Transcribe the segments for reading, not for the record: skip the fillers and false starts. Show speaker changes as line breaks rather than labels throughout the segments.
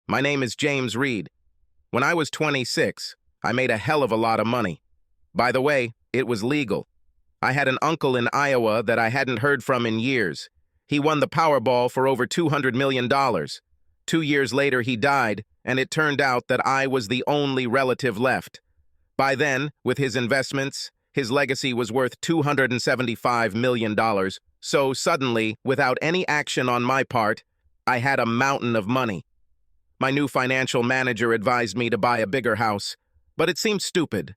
My name is James Reed. When I was 26, I made a hell of a lot of money. By the way, it was legal. I had an uncle in Iowa that I hadn't heard from in years. He won the Powerball for over $200 million. 2 years later, he died, and it turned out that I was the only relative left. By then, with his investments, his legacy was worth $275 million. So suddenly, without any action on my part, I had a mountain of money. My new financial manager advised me to buy a bigger house, but it seemed stupid.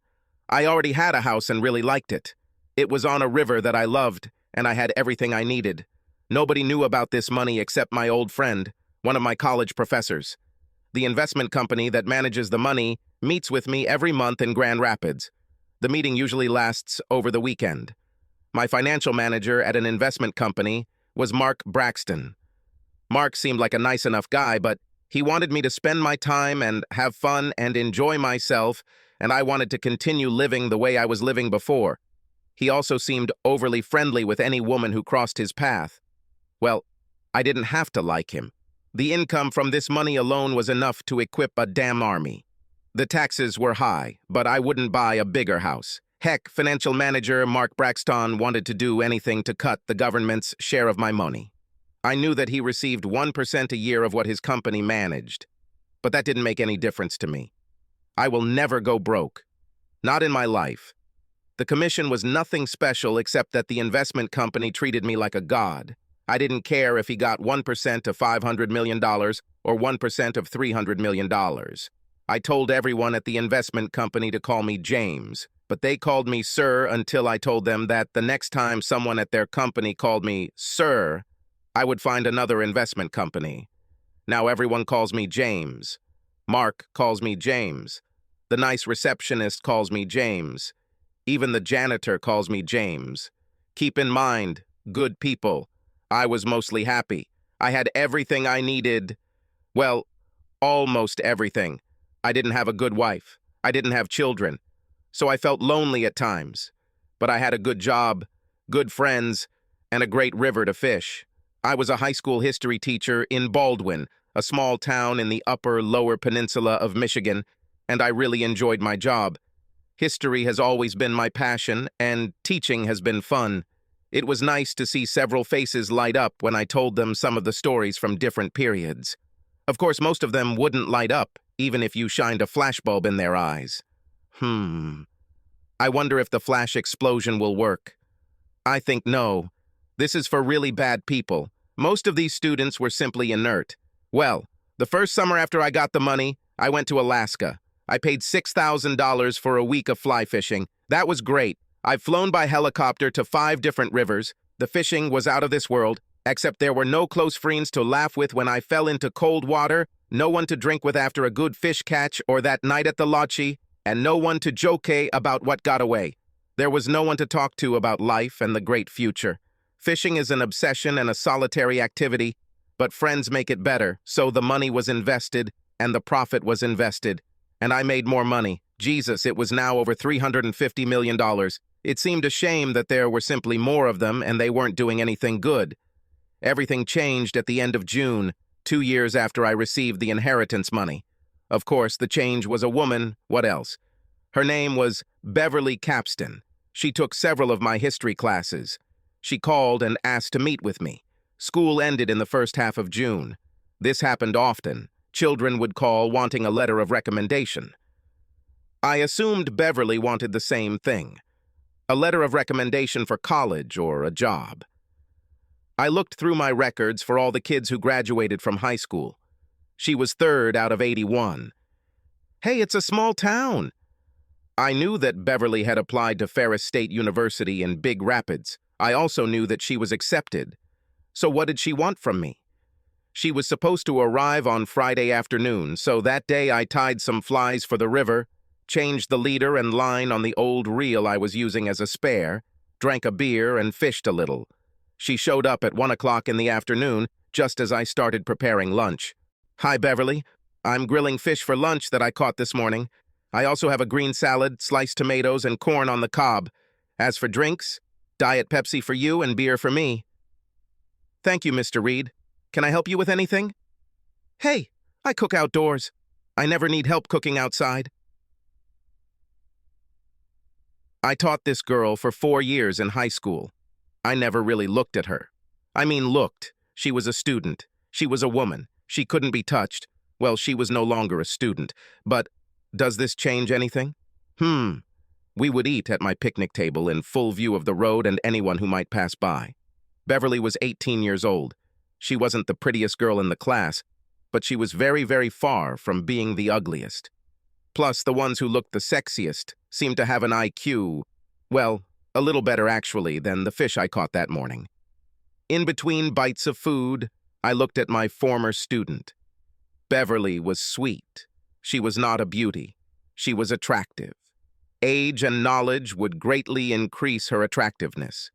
I already had a house and really liked it. It was on a river that I loved, and I had everything I needed. Nobody knew about this money except my old friend, one of my college professors. The investment company that manages the money meets with me every month in Grand Rapids. The meeting usually lasts over the weekend. My financial manager at an investment company was Mark Braxton. Mark seemed like a nice enough guy, but he wanted me to spend my time and have fun and enjoy myself, and I wanted to continue living the way I was living before. He also seemed overly friendly with any woman who crossed his path. Well, I didn't have to like him. The income from this money alone was enough to equip a damn army. The taxes were high, but I wouldn't buy a bigger house. Heck, financial manager Mark Braxton wanted to do anything to cut the government's share of my money. I knew that he received 1% a year of what his company managed, but that didn't make any difference to me. I will never go broke. Not in my life. The commission was nothing special except that the investment company treated me like a god. I didn't care if he got 1% of $500 million or 1% of $300 million. I told everyone at the investment company to call me James, but they called me Sir until I told them that the next time someone at their company called me Sir, I would find another investment company. Now everyone calls me James. Mark calls me James. The nice receptionist calls me James. Even the janitor calls me James. Keep in mind, good people, I was mostly happy. I had everything I needed. Well, almost everything. I didn't have a good wife. I didn't have children. So I felt lonely at times. But I had a good job, good friends, and a great river to fish. I was a high school history teacher in Baldwin, a small town in the lower peninsula of Michigan, and I really enjoyed my job. History has always been my passion, and teaching has been fun. It was nice to see several faces light up when I told them some of the stories from different periods. Of course, most of them wouldn't light up, even if you shined a flashbulb in their eyes. I wonder if the flash explosion will work. I think no. This is for really bad people. Most of these students were simply inert. Well, the first summer after I got the money, I went to Alaska. I paid $6,000 for a week of fly fishing. That was great. I've flown by helicopter to 5 different rivers. The fishing was out of this world, except there were no close friends to laugh with when I fell into cold water, no one to drink with after a good fish catch or that night at the lodge, and no one to joke about what got away. There was no one to talk to about life and the great future. Fishing is an obsession and a solitary activity, but friends make it better, so the money was invested, and the profit was invested, and I made more money. Jesus, it was now over $350 million. It seemed a shame that there were simply more of them and they weren't doing anything good. Everything changed at the end of June, 2 years after I received the inheritance money. Of course, the change was a woman. What else? Her name was Beverly Capstan. She took several of my history classes. She called and asked to meet with me. School ended in the first half of June. This happened often. Children would call wanting a letter of recommendation. I assumed Beverly wanted the same thing. A letter of recommendation for college or a job. I looked through my records for all the kids who graduated from high school. She was 3rd out of 81. Hey, it's a small town. I knew that Beverly had applied to Ferris State University in Big Rapids. I also knew that she was accepted. So what did she want from me? She was supposed to arrive on Friday afternoon, so that day I tied some flies for the river, changed the leader and line on the old reel I was using as a spare, drank a beer, and fished a little. She showed up at 1 o'clock in the afternoon, just as I started preparing lunch. Hi, Beverly. I'm grilling fish for lunch that I caught this morning. I also have a green salad, sliced tomatoes, and corn on the cob. As for drinks, Diet Pepsi for you and beer for me. Thank you, Mr. Reed. Can I help you with anything? Hey, I cook outdoors. I never need help cooking outside. I taught this girl for 4 years in high school. I never really looked at her. I mean, looked. She was a student. She was a woman. She couldn't be touched. Well, she was no longer a student. But does this change anything? We would eat at my picnic table in full view of the road and anyone who might pass by. Beverly was 18 years old. She wasn't the prettiest girl in the class, but she was very, very far from being the ugliest. Plus, the ones who looked the sexiest seemed to have an IQ, well, a little better actually than the fish I caught that morning. In between bites of food, I looked at my former student. Beverly was sweet. She was not a beauty. She was attractive. Age and knowledge would greatly increase her attractiveness.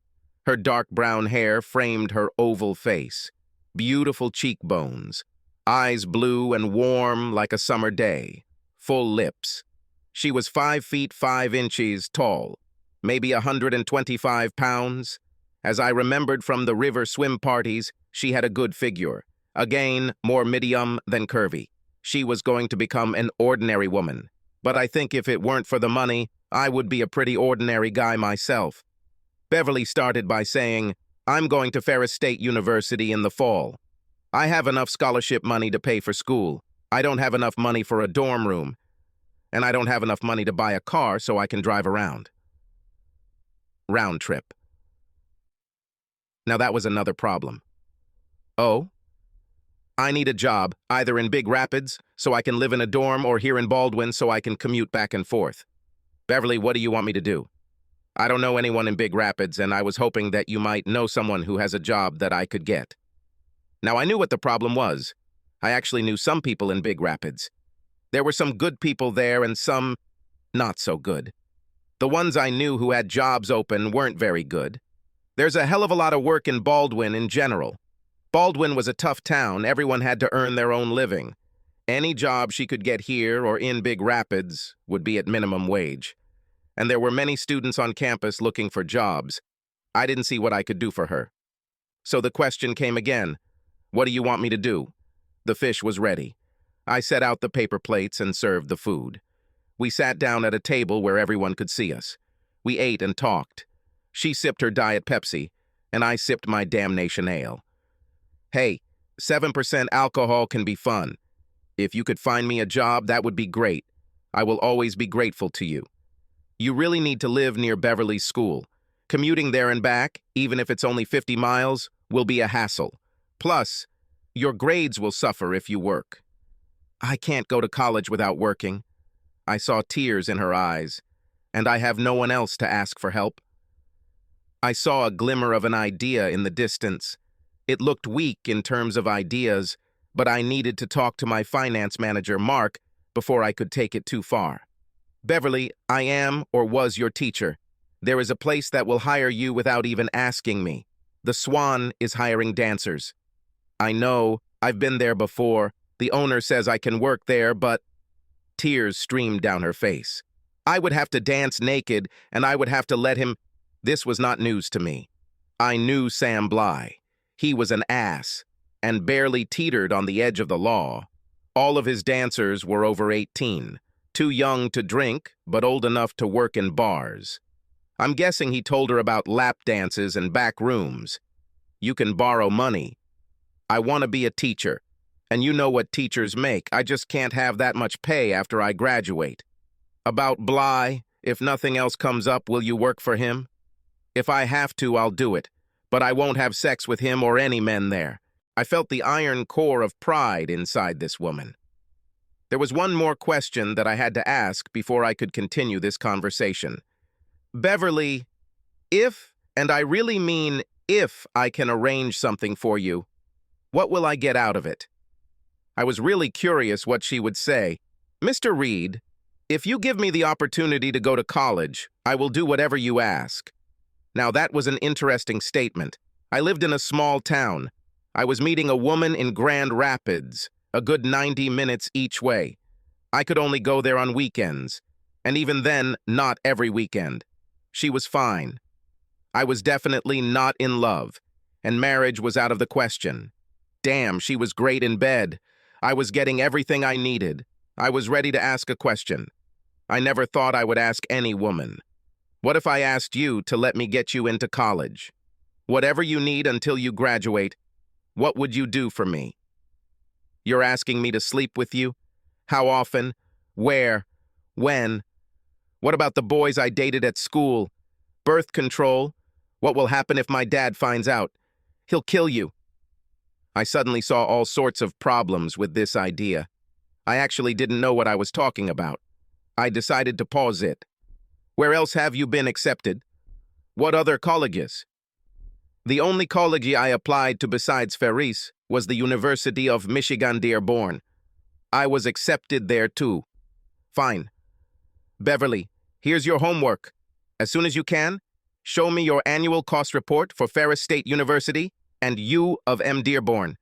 Her dark brown hair framed her oval face, beautiful cheekbones, eyes blue and warm like a summer day, full lips. She was 5 feet 5 inches tall, maybe 125 pounds. As I remembered from the river swim parties, she had a good figure, again more medium than curvy. She was going to become an ordinary woman, but I think if it weren't for the money, I would be a pretty ordinary guy myself. Beverly started by saying, "I'm going to Ferris State University in the fall. I have enough scholarship money to pay for school. I don't have enough money for a dorm room, and I don't have enough money to buy a car so I can drive around." Round trip. Now that was another problem. Oh? I need a job, either in Big Rapids, so I can live in a dorm, or here in Baldwin so I can commute back and forth. Beverly, what do you want me to do? I don't know anyone in Big Rapids, and I was hoping that you might know someone who has a job that I could get. Now, I knew what the problem was. I actually knew some people in Big Rapids. There were some good people there and some not so good. The ones I knew who had jobs open weren't very good. There's a hell of a lot of work in Baldwin in general. Baldwin was a tough town. Everyone had to earn their own living. Any job she could get here or in Big Rapids would be at minimum wage. And there were many students on campus looking for jobs. I didn't see what I could do for her. So the question came again. What do you want me to do? The fish was ready. I set out the paper plates and served the food. We sat down at a table where everyone could see us. We ate and talked. She sipped her Diet Pepsi, and I sipped my damnation ale. Hey, 7% alcohol can be fun. If you could find me a job, that would be great. I will always be grateful to you. You really need to live near Beverly's school. Commuting there and back, even if it's only 50 miles, will be a hassle. Plus, your grades will suffer if you work. I can't go to college without working. I saw tears in her eyes, and I have no one else to ask for help. I saw a glimmer of an idea in the distance. It looked weak in terms of ideas, but I needed to talk to my finance manager, Mark, before I could take it too far. Beverly, I am or was your teacher. There is a place that will hire you without even asking me. The Swan is hiring dancers. I know, I've been there before. The owner says I can work there, but... Tears streamed down her face. I would have to dance naked, and I would have to let him... This was not news to me. I knew Sam Bly. He was an ass, and barely teetered on the edge of the law. All of his dancers were over 18, too young to drink, but old enough to work in bars. I'm guessing he told her about lap dances and back rooms. You can borrow money. I want to be a teacher, and you know what teachers make. I just can't have that much pay after I graduate. About Bly, if nothing else comes up, will you work for him? If I have to, I'll do it, but I won't have sex with him or any men there. I felt the iron core of pride inside this woman. There was one more question that I had to ask before I could continue this conversation. Beverly, if, and I really mean if, I can arrange something for you, what will I get out of it? I was really curious what she would say. Mr. Reed, if you give me the opportunity to go to college, I will do whatever you ask. Now that was an interesting statement. I lived in a small town. I was meeting a woman in Grand Rapids, a good 90 minutes each way. I could only go there on weekends, and even then, not every weekend. She was fine. I was definitely not in love, and marriage was out of the question. Damn, she was great in bed. I was getting everything I needed. I was ready to ask a question. I never thought I would ask any woman. What if I asked you to let me get you into college? Whatever you need until you graduate, what would you do for me? You're asking me to sleep with you? How often? Where? When? What about the boys I dated at school? Birth control? What will happen if my dad finds out? He'll kill you. I suddenly saw all sorts of problems with this idea. I actually didn't know what I was talking about. I decided to pause it. Where else have you been accepted? What other colleges? The only college I applied to besides Ferris was the University of Michigan Dearborn. I was accepted there too. Fine. Beverly, here's your homework. As soon as you can, show me your annual cost report for Ferris State University and U of M Dearborn.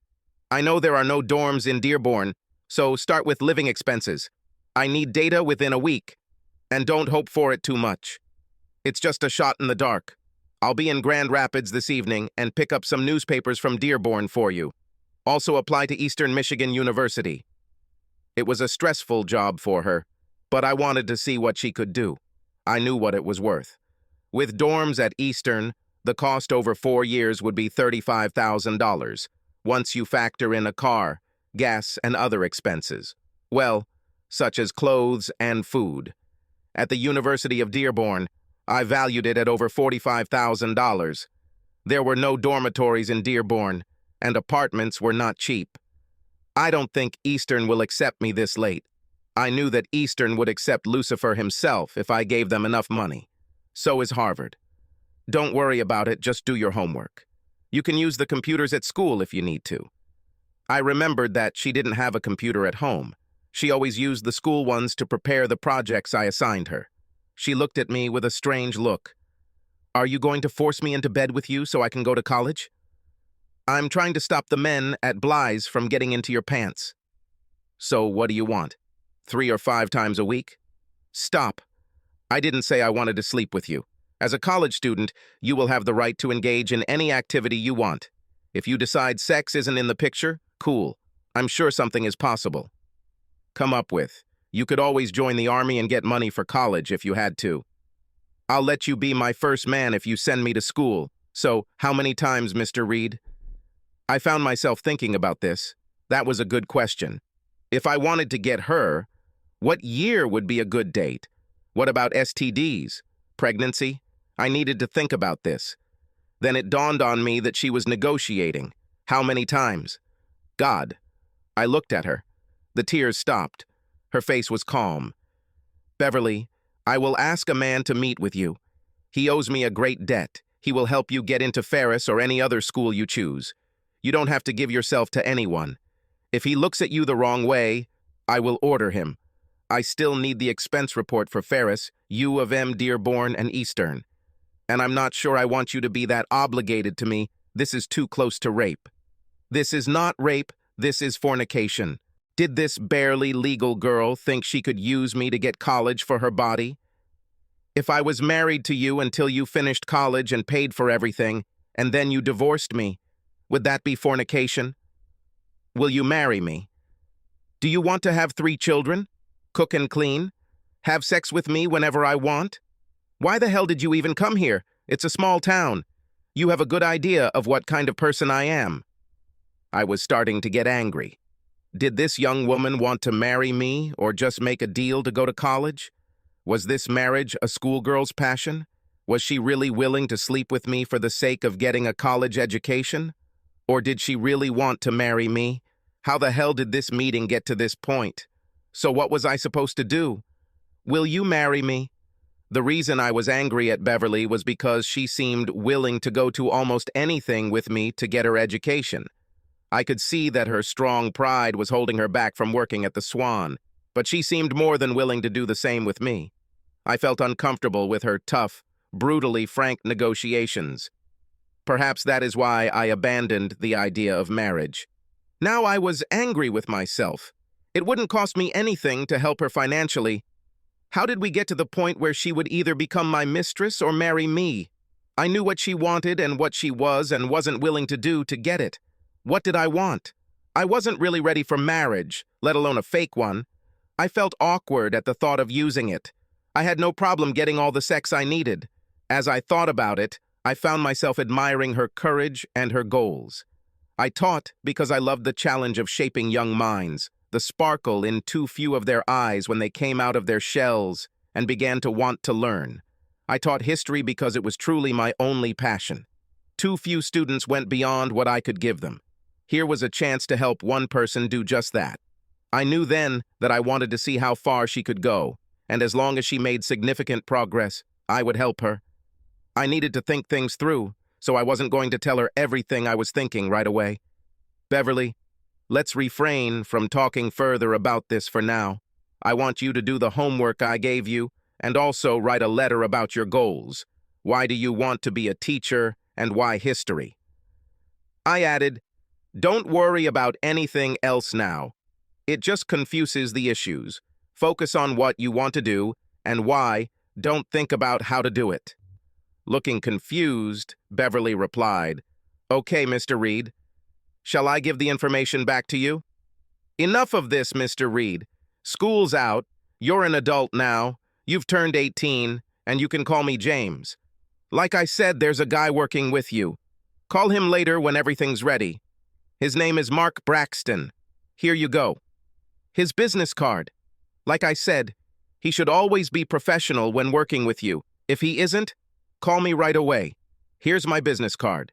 I know there are no dorms in Dearborn, so start with living expenses. I need data within a week, and don't hope for it too much. It's just a shot in the dark. I'll be in Grand Rapids this evening and pick up some newspapers from Dearborn for you. Also apply to Eastern Michigan University. It was a stressful job for her, but I wanted to see what she could do. I knew what it was worth. With dorms at Eastern, the cost over 4 years would be $35,000, once you factor in a car, gas, and other expenses. Well, such as clothes and food. At the University of Dearborn, I valued it at over $45,000. There were no dormitories in Dearborn, and apartments were not cheap. I don't think Eastern will accept me this late. I knew that Eastern would accept Lucifer himself if I gave them enough money. So is Harvard. Don't worry about it, just do your homework. You can use the computers at school if you need to. I remembered that she didn't have a computer at home. She always used the school ones to prepare the projects I assigned her. She looked at me with a strange look. Are you going to force me into bed with you so I can go to college? I'm trying to stop the men at Bly's from getting into your pants. So what do you want? 3 or 5 times a week? Stop. I didn't say I wanted to sleep with you. As a college student, you will have the right to engage in any activity you want. If you decide sex isn't in the picture, cool. I'm sure something is possible. Come up with. You could always join the army and get money for college if you had to. I'll let you be my first man if you send me to school. So, how many times, Mr. Reed? I found myself thinking about this. That was a good question. If I wanted to get her, what year would be a good date? What about STDs? Pregnancy? I needed to think about this. Then it dawned on me that she was negotiating. How many times? God. I looked at her. The tears stopped. Her face was calm. Beverly, I will ask a man to meet with you. He owes me a great debt. He will help you get into Ferris or any other school you choose. You don't have to give yourself to anyone. If he looks at you the wrong way, I will order him. I still need the expense report for Ferris, U of M Dearborn, and Eastern. And I'm not sure I want you to be that obligated to me. This is too close to rape. This is not rape. This is fornication. Did this barely legal girl think she could use me to get college for her body? If I was married to you until you finished college and paid for everything, and then you divorced me, would that be fornication? Will you marry me? Do you want to have 3 children? Cook and clean? Have sex with me whenever I want? Why the hell did you even come here? It's a small town. You have a good idea of what kind of person I am. I was starting to get angry. Did this young woman want to marry me or just make a deal to go to college? Was this marriage a schoolgirl's passion? Was she really willing to sleep with me for the sake of getting a college education? Or did she really want to marry me? How the hell did this meeting get to this point? So what was I supposed to do? Will you marry me? The reason I was angry at Beverly was because she seemed willing to go to almost anything with me to get her education. I could see that her strong pride was holding her back from working at the Swan, but she seemed more than willing to do the same with me. I felt uncomfortable with her tough, brutally frank negotiations. Perhaps that is why I abandoned the idea of marriage. Now I was angry with myself. It wouldn't cost me anything to help her financially. How did we get to the point where she would either become my mistress or marry me? I knew what she wanted and what she was and wasn't willing to do to get it. What did I want? I wasn't really ready for marriage, let alone a fake one. I felt awkward at the thought of using it. I had no problem getting all the sex I needed. As I thought about it, I found myself admiring her courage and her goals. I taught because I loved the challenge of shaping young minds, the sparkle in too few of their eyes when they came out of their shells and began to want to learn. I taught history because it was truly my only passion. Too few students went beyond what I could give them. Here was a chance to help one person do just that. I knew then that I wanted to see how far she could go, and as long as she made significant progress, I would help her. I needed to think things through, so I wasn't going to tell her everything I was thinking right away. Beverly, let's refrain from talking further about this for now. I want you to do the homework I gave you, and also write a letter about your goals. Why do you want to be a teacher, and why history? I added, don't worry about anything else now. It just confuses the issues. Focus on what you want to do, and why. Don't think about how to do it. Looking confused, Beverly replied, Okay, Mr. Reed. Shall I give the information back to you? Enough of this, Mr. Reed. School's out. You're an adult now. You've turned 18, and you can call me James. Like I said, there's a guy working with you. Call him later when everything's ready. His name is Mark Braxton. Here you go. His business card. Like I said, he should always be professional when working with you. If he isn't, call me right away. Here's my business card.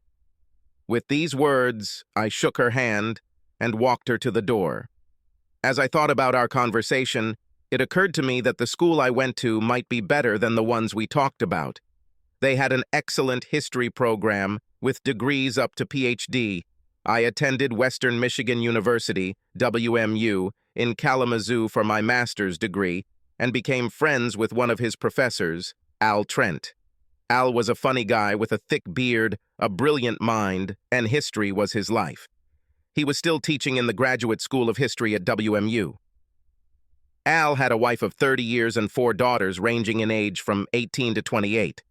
With these words, I shook her hand and walked her to the door. As I thought about our conversation, it occurred to me that the school I went to might be better than the ones we talked about. They had an excellent history program with degrees up to PhD. I attended Western Michigan University, WMU, in Kalamazoo for my master's degree and became friends with one of his professors, Al Trent. Al was a funny guy with a thick beard, a brilliant mind, and history was his life. He was still teaching in the Graduate School of History at WMU. Al had a wife of 30 years and 4 daughters ranging in age from 18 to 28.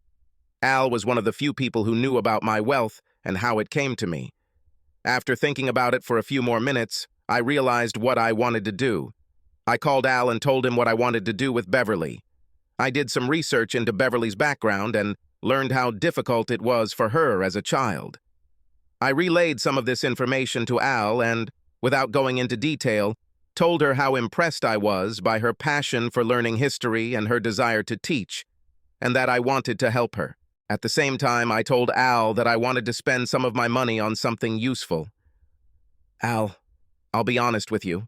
Al was one of the few people who knew about my wealth and how it came to me. After thinking about it for a few more minutes, I realized what I wanted to do. I called Al and told him what I wanted to do with Beverly. I did some research into Beverly's background and learned how difficult it was for her as a child. I relayed some of this information to Al and, without going into detail, told her how impressed I was by her passion for learning history and her desire to teach, and that I wanted to help her. At the same time, I told Al that I wanted to spend some of my money on something useful. Al, I'll be honest with you.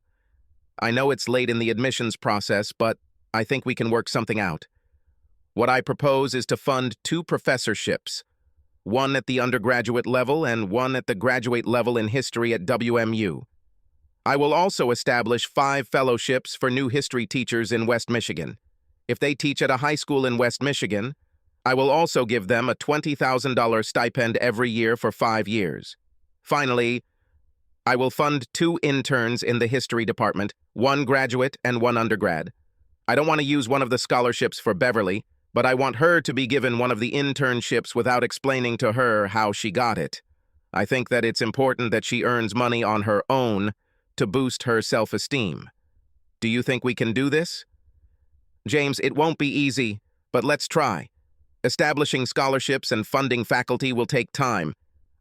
I know it's late in the admissions process, but I think we can work something out. What I propose is to fund 2 professorships, one at the undergraduate level and one at the graduate level in history at WMU. I will also establish 5 fellowships for new history teachers in West Michigan. If they teach at a high school in West Michigan, I will also give them a $20,000 stipend every year for 5 years. Finally, I will fund 2 interns in the history department, 1 graduate and 1 undergrad. I don't want to use one of the scholarships for Beverly, but I want her to be given one of the internships without explaining to her how she got it. I think that it's important that she earns money on her own to boost her self-esteem. Do you think we can do this? James, it won't be easy, but let's try. Establishing scholarships and funding faculty will take time.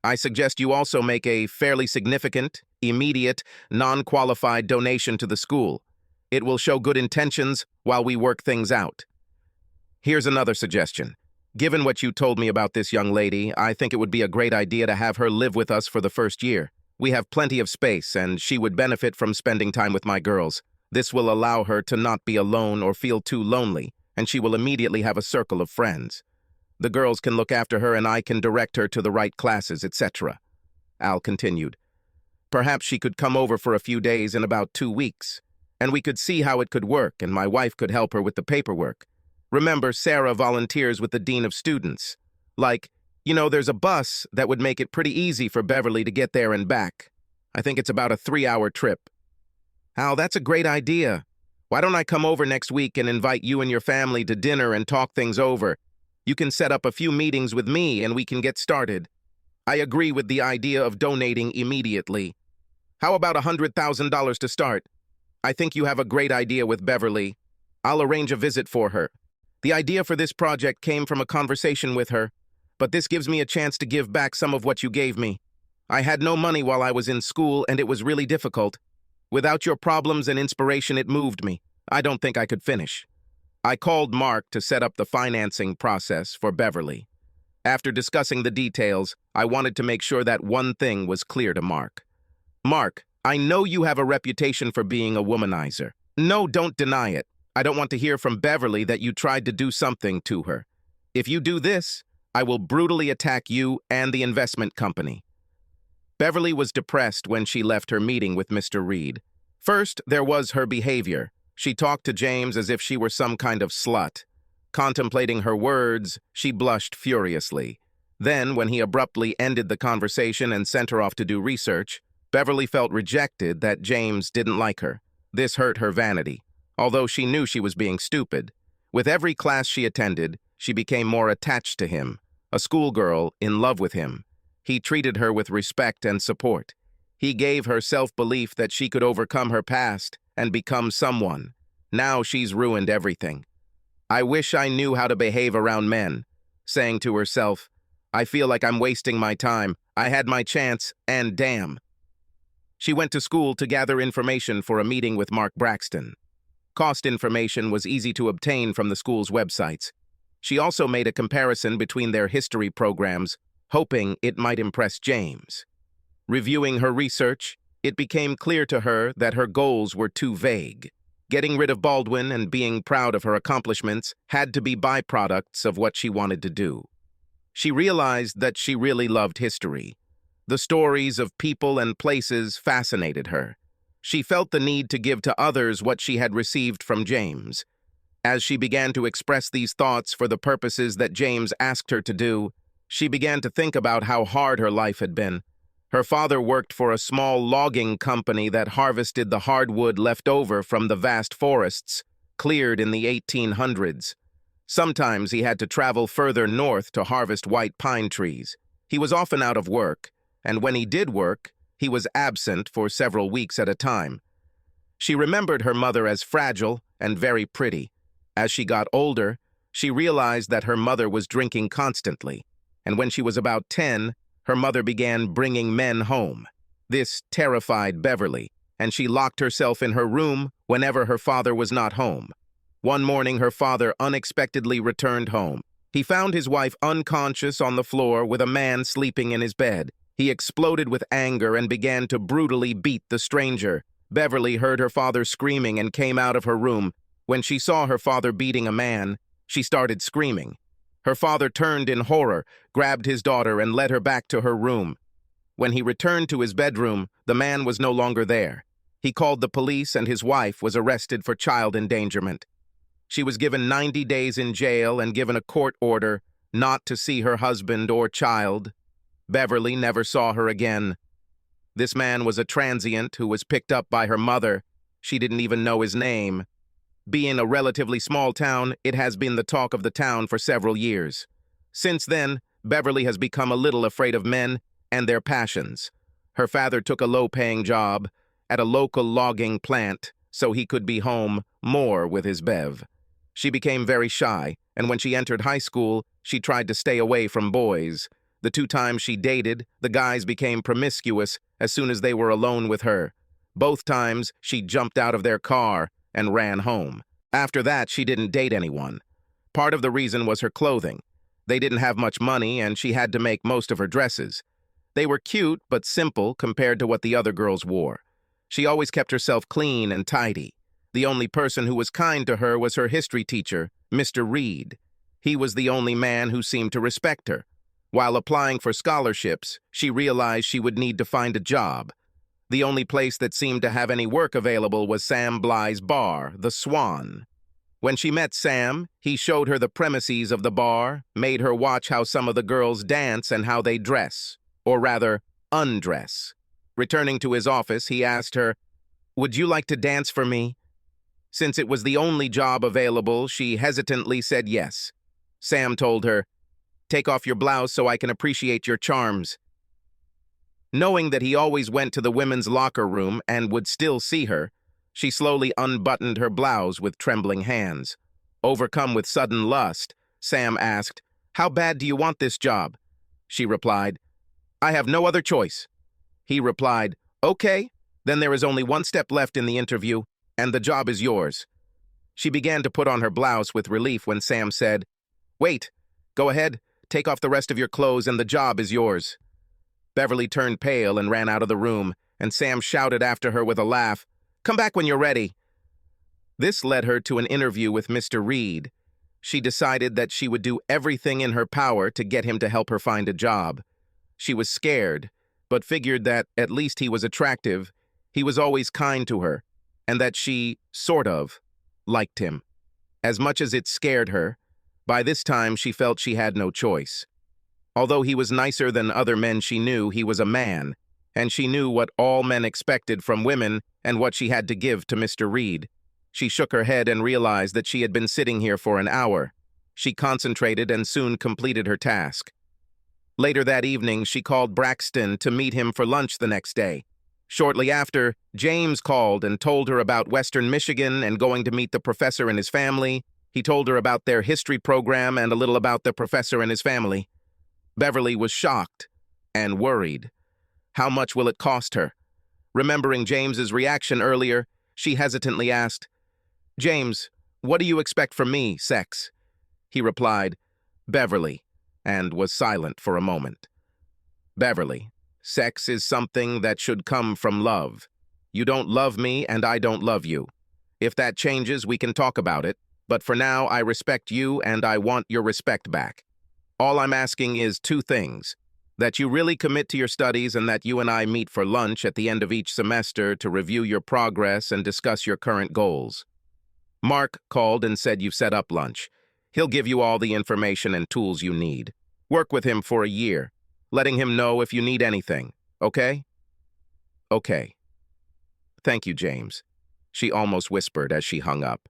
I suggest you also make a fairly significant, immediate, non-qualified donation to the school. It will show good intentions while we work things out. Here's another suggestion. Given what you told me about this young lady, I think it would be a great idea to have her live with us for the first year. We have plenty of space, and she would benefit from spending time with my girls. This will allow her to not be alone or feel too lonely, and she will immediately have a circle of friends. The girls can look after her and I can direct her to the right classes, etc. Al continued. Perhaps she could come over for a few days in about 2 weeks, and we could see how it could work, and my wife could help her with the paperwork. Remember, Sarah volunteers with the dean of students. There's a bus that would make it pretty easy for Beverly to get there and back. I think it's about a 3-hour trip. Al, that's a great idea. Why don't I come over next week and invite you and your family to dinner and talk things over? You can set up a few meetings with me and we can get started. I agree with the idea of donating immediately. How about $100,000 to start? I think you have a great idea with Beverly. I'll arrange a visit for her. The idea for this project came from a conversation with her, but this gives me a chance to give back some of what you gave me. I had no money while I was in school, and it was really difficult. Without your problems and inspiration, it moved me. I don't think I could finish. I called Mark to set up the financing process for Beverly. After discussing the details, I wanted to make sure that one thing was clear to Mark. Mark, I know you have a reputation for being a womanizer. No, don't deny it. I don't want to hear from Beverly that you tried to do something to her. If you do this, I will brutally attack you and the investment company. Beverly was depressed when she left her meeting with Mr. Reed. First, there was her behavior. She talked to James as if she were some kind of slut. Contemplating her words, she blushed furiously. Then, when he abruptly ended the conversation and sent her off to do research, Beverly felt rejected that James didn't like her. This hurt her vanity, although she knew she was being stupid. With every class she attended, she became more attached to him, a schoolgirl in love with him. He treated her with respect and support. He gave her self-belief that she could overcome her past and become someone. Now she's ruined everything. I wish I knew how to behave around men, saying to herself, I feel like I'm wasting my time. I had my chance, and damn. She went to school to gather information for a meeting with Mark Braxton. Cost information was easy to obtain from the school's websites. She also made a comparison between their history programs, hoping it might impress James. Reviewing her research, it became clear to her that her goals were too vague. Getting rid of Baldwin and being proud of her accomplishments had to be byproducts of what she wanted to do. She realized that she really loved history. The stories of people and places fascinated her. She felt the need to give to others what she had received from James. As she began to express these thoughts for the purposes that James asked her to do, she began to think about how hard her life had been. Her father worked for a small logging company that harvested the hardwood left over from the vast forests cleared in the 1800s. Sometimes he had to travel further north to harvest white pine trees. He was often out of work, and when he did work, he was absent for several weeks at a time. She remembered her mother as fragile and very pretty. As she got older, she realized that her mother was drinking constantly, and when she was about 10, her mother began bringing men home. This terrified Beverly, and she locked herself in her room whenever her father was not home. One morning, her father unexpectedly returned home. He found his wife unconscious on the floor with a man sleeping in his bed. He exploded with anger and began to brutally beat the stranger. Beverly heard her father screaming and came out of her room. When she saw her father beating a man, she started screaming. Her father turned in horror, grabbed his daughter, and led her back to her room. When he returned to his bedroom, the man was no longer there. He called the police, and his wife was arrested for child endangerment. She was given 90 days in jail and given a court order not to see her husband or child. Beverly never saw her again. This man was a transient who was picked up by her mother. She didn't even know his name. Being a relatively small town, it has been the talk of the town for several years. Since then, Beverly has become a little afraid of men and their passions. Her father took a low-paying job at a local logging plant so he could be home more with his Bev. She became very shy, and when she entered high school, she tried to stay away from boys. The 2 times she dated, the guys became promiscuous as soon as they were alone with her. Both times, she jumped out of their car and ran home. After that, she didn't date anyone. Part of the reason was her clothing. They didn't have much money, and she had to make most of her dresses. They were cute but simple compared to what the other girls wore. She always kept herself clean and tidy. The only person who was kind to her was her history teacher, Mr. Reed. He was the only man who seemed to respect her. While applying for scholarships, she realized she would need to find a job. The only place that seemed to have any work available was Sam Bly's bar, the Swan. When she met Sam, he showed her the premises of the bar, made her watch how some of the girls dance and how they dress, or rather, undress. Returning to his office, he asked her, "Would you like to dance for me?" Since it was the only job available, she hesitantly said yes. Sam told her, "Take off your blouse so I can appreciate your charms." Knowing that he always went to the women's locker room and would still see her, she slowly unbuttoned her blouse with trembling hands. Overcome with sudden lust, Sam asked, "How bad do you want this job?" She replied, "I have no other choice." He replied, "Okay, then there is only one step left in the interview, and the job is yours." She began to put on her blouse with relief when Sam said, "Wait, go ahead, take off the rest of your clothes and the job is yours." Beverly turned pale and ran out of the room, and Sam shouted after her with a laugh, "Come back when you're ready." This led her to an interview with Mr. Reed. She decided that she would do everything in her power to get him to help her find a job. She was scared, but figured that at least he was attractive, he was always kind to her, and that she, sort of, liked him. As much as it scared her, by this time she felt she had no choice. Although he was nicer than other men she knew, he was a man, and she knew what all men expected from women and what she had to give to Mr. Reed. She shook her head and realized that she had been sitting here for an hour. She concentrated and soon completed her task. Later that evening, she called Braxton to meet him for lunch the next day. Shortly after, James called and told her about Western Michigan and going to meet the professor and his family. He told her about their history program and a little about the professor and his family. Beverly was shocked and worried. How much will it cost her? Remembering James's reaction earlier, she hesitantly asked, "James, what do you expect from me, sex?" He replied, "Beverly," and was silent for a moment. "Beverly, sex is something that should come from love. You don't love me and I don't love you. If that changes, we can talk about it, but for now I respect you and I want your respect back. All I'm asking is two things: that you really commit to your studies and that you and I meet for lunch at the end of each semester to review your progress and discuss your current goals." Mark called and said you've set up lunch. He'll give you all the information and tools you need. Work with him for a year, letting him know if you need anything, okay? Okay. Thank you, James, she almost whispered as she hung up.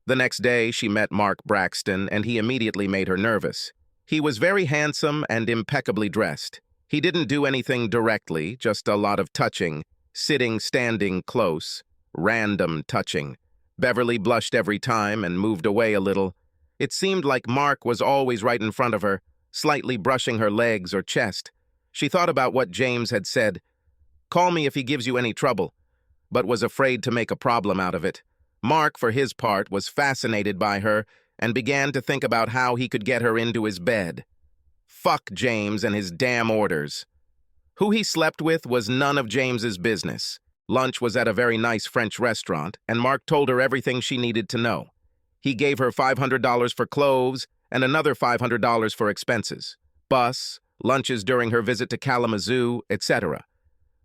The next day, she met Mark Braxton, and he immediately made her nervous. He was very handsome and impeccably dressed. He didn't do anything directly, just a lot of touching, sitting, standing close, random touching. Beverly blushed every time and moved away a little. It seemed like Mark was always right in front of her, slightly brushing her legs or chest. She thought about what James had said, "Call me if he gives you any trouble," but was afraid to make a problem out of it. Mark, for his part, was fascinated by her and began to think about how he could get her into his bed. Fuck James and his damn orders. Who he slept with was none of James's business. Lunch was at a very nice French restaurant, and Mark told her everything she needed to know. He gave her $500 for clothes and another $500 for expenses, bus, lunches during her visit to Kalamazoo, etc.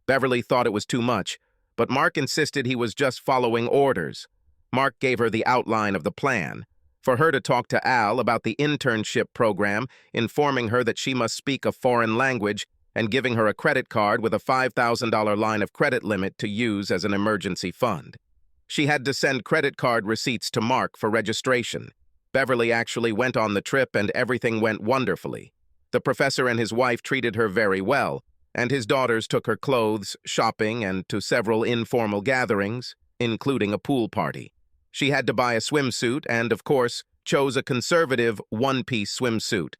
Beverly thought it was too much, but Mark insisted he was just following orders. Mark gave her the outline of the plan, for her to talk to Al about the internship program, informing her that she must speak a foreign language and giving her a credit card with a $5,000 line of credit limit to use as an emergency fund. She had to send credit card receipts to Mark for registration. Beverly actually went on the trip and everything went wonderfully. The professor and his wife treated her very well, and his daughters took her clothes, shopping, and to several informal gatherings, including a pool party. She had to buy a swimsuit and, of course, chose a conservative one-piece swimsuit.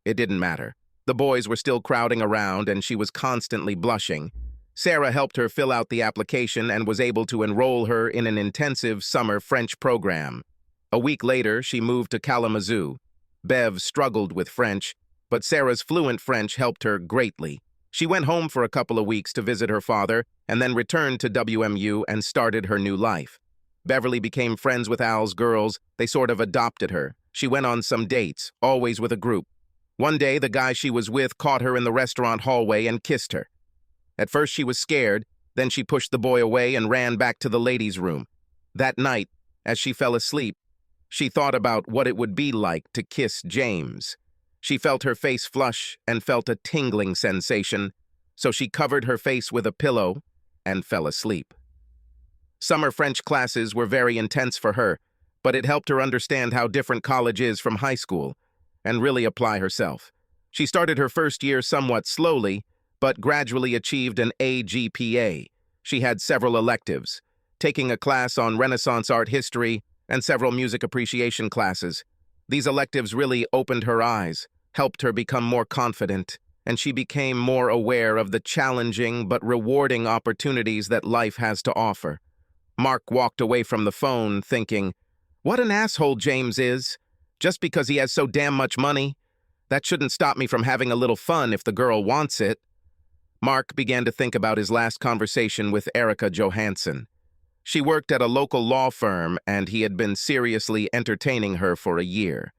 It didn't matter. The boys were still crowding around and she was constantly blushing. Sarah helped her fill out the application and was able to enroll her in an intensive summer French program. A week later, she moved to Kalamazoo. Bev struggled with French, but Sarah's fluent French helped her greatly. She went home for a couple of weeks to visit her father and then returned to WMU and started her new life. Beverly became friends with Al's girls. They sort of adopted her. She went on some dates, always with a group. One day, the guy she was with caught her in the restaurant hallway and kissed her. At first, she was scared. Then she pushed the boy away and ran back to the ladies' room. That night, as she fell asleep, she thought about what it would be like to kiss James. She felt her face flush and felt a tingling sensation, so she covered her face with a pillow and fell asleep. Summer French classes were very intense for her, but it helped her understand how different college is from high school and really apply herself. She started her first year somewhat slowly, but gradually achieved an A GPA. She had several electives, taking a class on Renaissance art history and several music appreciation classes. These electives really opened her eyes, helped her become more confident, and she became more aware of the challenging but rewarding opportunities that life has to offer. Mark walked away from the phone thinking, "What an asshole James is. Just because he has so damn much money. That shouldn't stop me from having a little fun if the girl wants it." Mark began to think about his last conversation with Erica Johansson. She worked at a local law firm, and he had been seriously entertaining her for a year.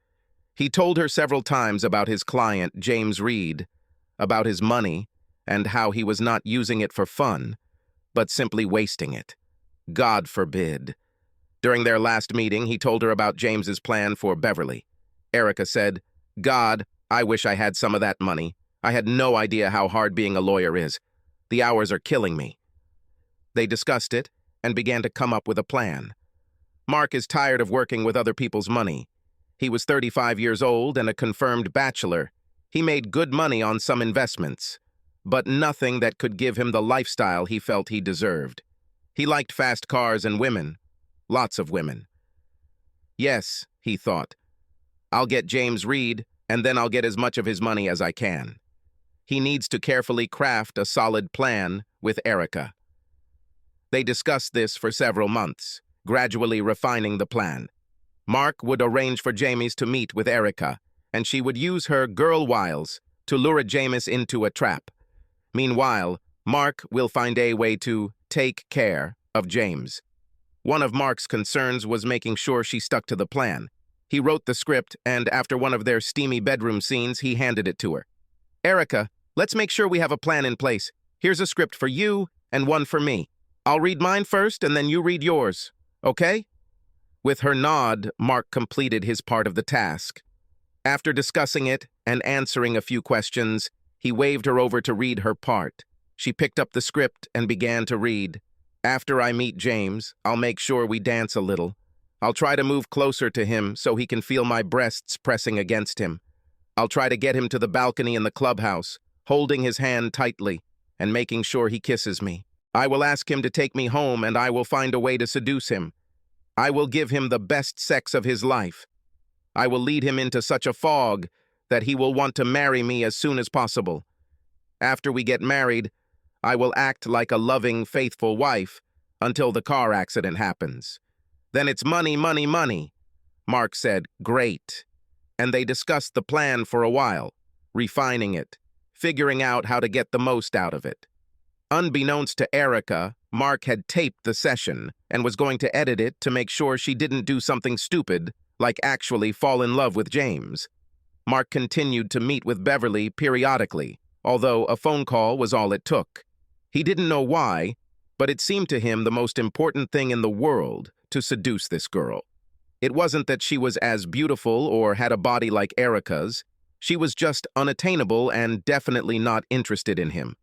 He told her several times about his client, James Reed, about his money, and how he was not using it for fun, but simply wasting it. God forbid. During their last meeting, he told her about James's plan for Beverly. Erica said, "God, I wish I had some of that money. I had no idea how hard being a lawyer is. The hours are killing me." They discussed it and began to come up with a plan. Mark is tired of working with other people's money. He was 35 years old and a confirmed bachelor. He made good money on some investments, but nothing that could give him the lifestyle he felt he deserved. He liked fast cars and women. Lots of women. Yes, he thought, I'll get James Reed, and then I'll get as much of his money as I can. He needs to carefully craft a solid plan with Erica. They discussed this for several months, gradually refining the plan. Mark would arrange for James to meet with Erica, and she would use her girl wiles to lure James into a trap. Meanwhile, Mark will find a way to take care of James. One of Mark's concerns was making sure she stuck to the plan. He wrote the script, and after one of their steamy bedroom scenes, he handed it to her. "Erica, let's make sure we have a plan in place. Here's a script for you and one for me. I'll read mine first, and then you read yours. Okay?" With her nod, Mark completed his part of the task. After discussing it and answering a few questions, he waved her over to read her part. She picked up the script and began to read. "After I meet James, I'll make sure we dance a little. I'll try to move closer to him so he can feel my breasts pressing against him. I'll try to get him to the balcony in the clubhouse, holding his hand tightly and making sure he kisses me. I will ask him to take me home, and I will find a way to seduce him. I will give him the best sex of his life. I will lead him into such a fog that he will want to marry me as soon as possible. After we get married, I will act like a loving, faithful wife until the car accident happens. Then it's money, money, money." Mark said, "Great." And they discussed the plan for a while, refining it, figuring out how to get the most out of it. Unbeknownst to Erica, Mark had taped the session and was going to edit it to make sure she didn't do something stupid, like actually fall in love with James. Mark continued to meet with Beverly periodically, although a phone call was all it took. He didn't know why, but it seemed to him the most important thing in the world to seduce this girl. It wasn't that she was as beautiful or had a body like Erica's. She was just unattainable and definitely not interested in him.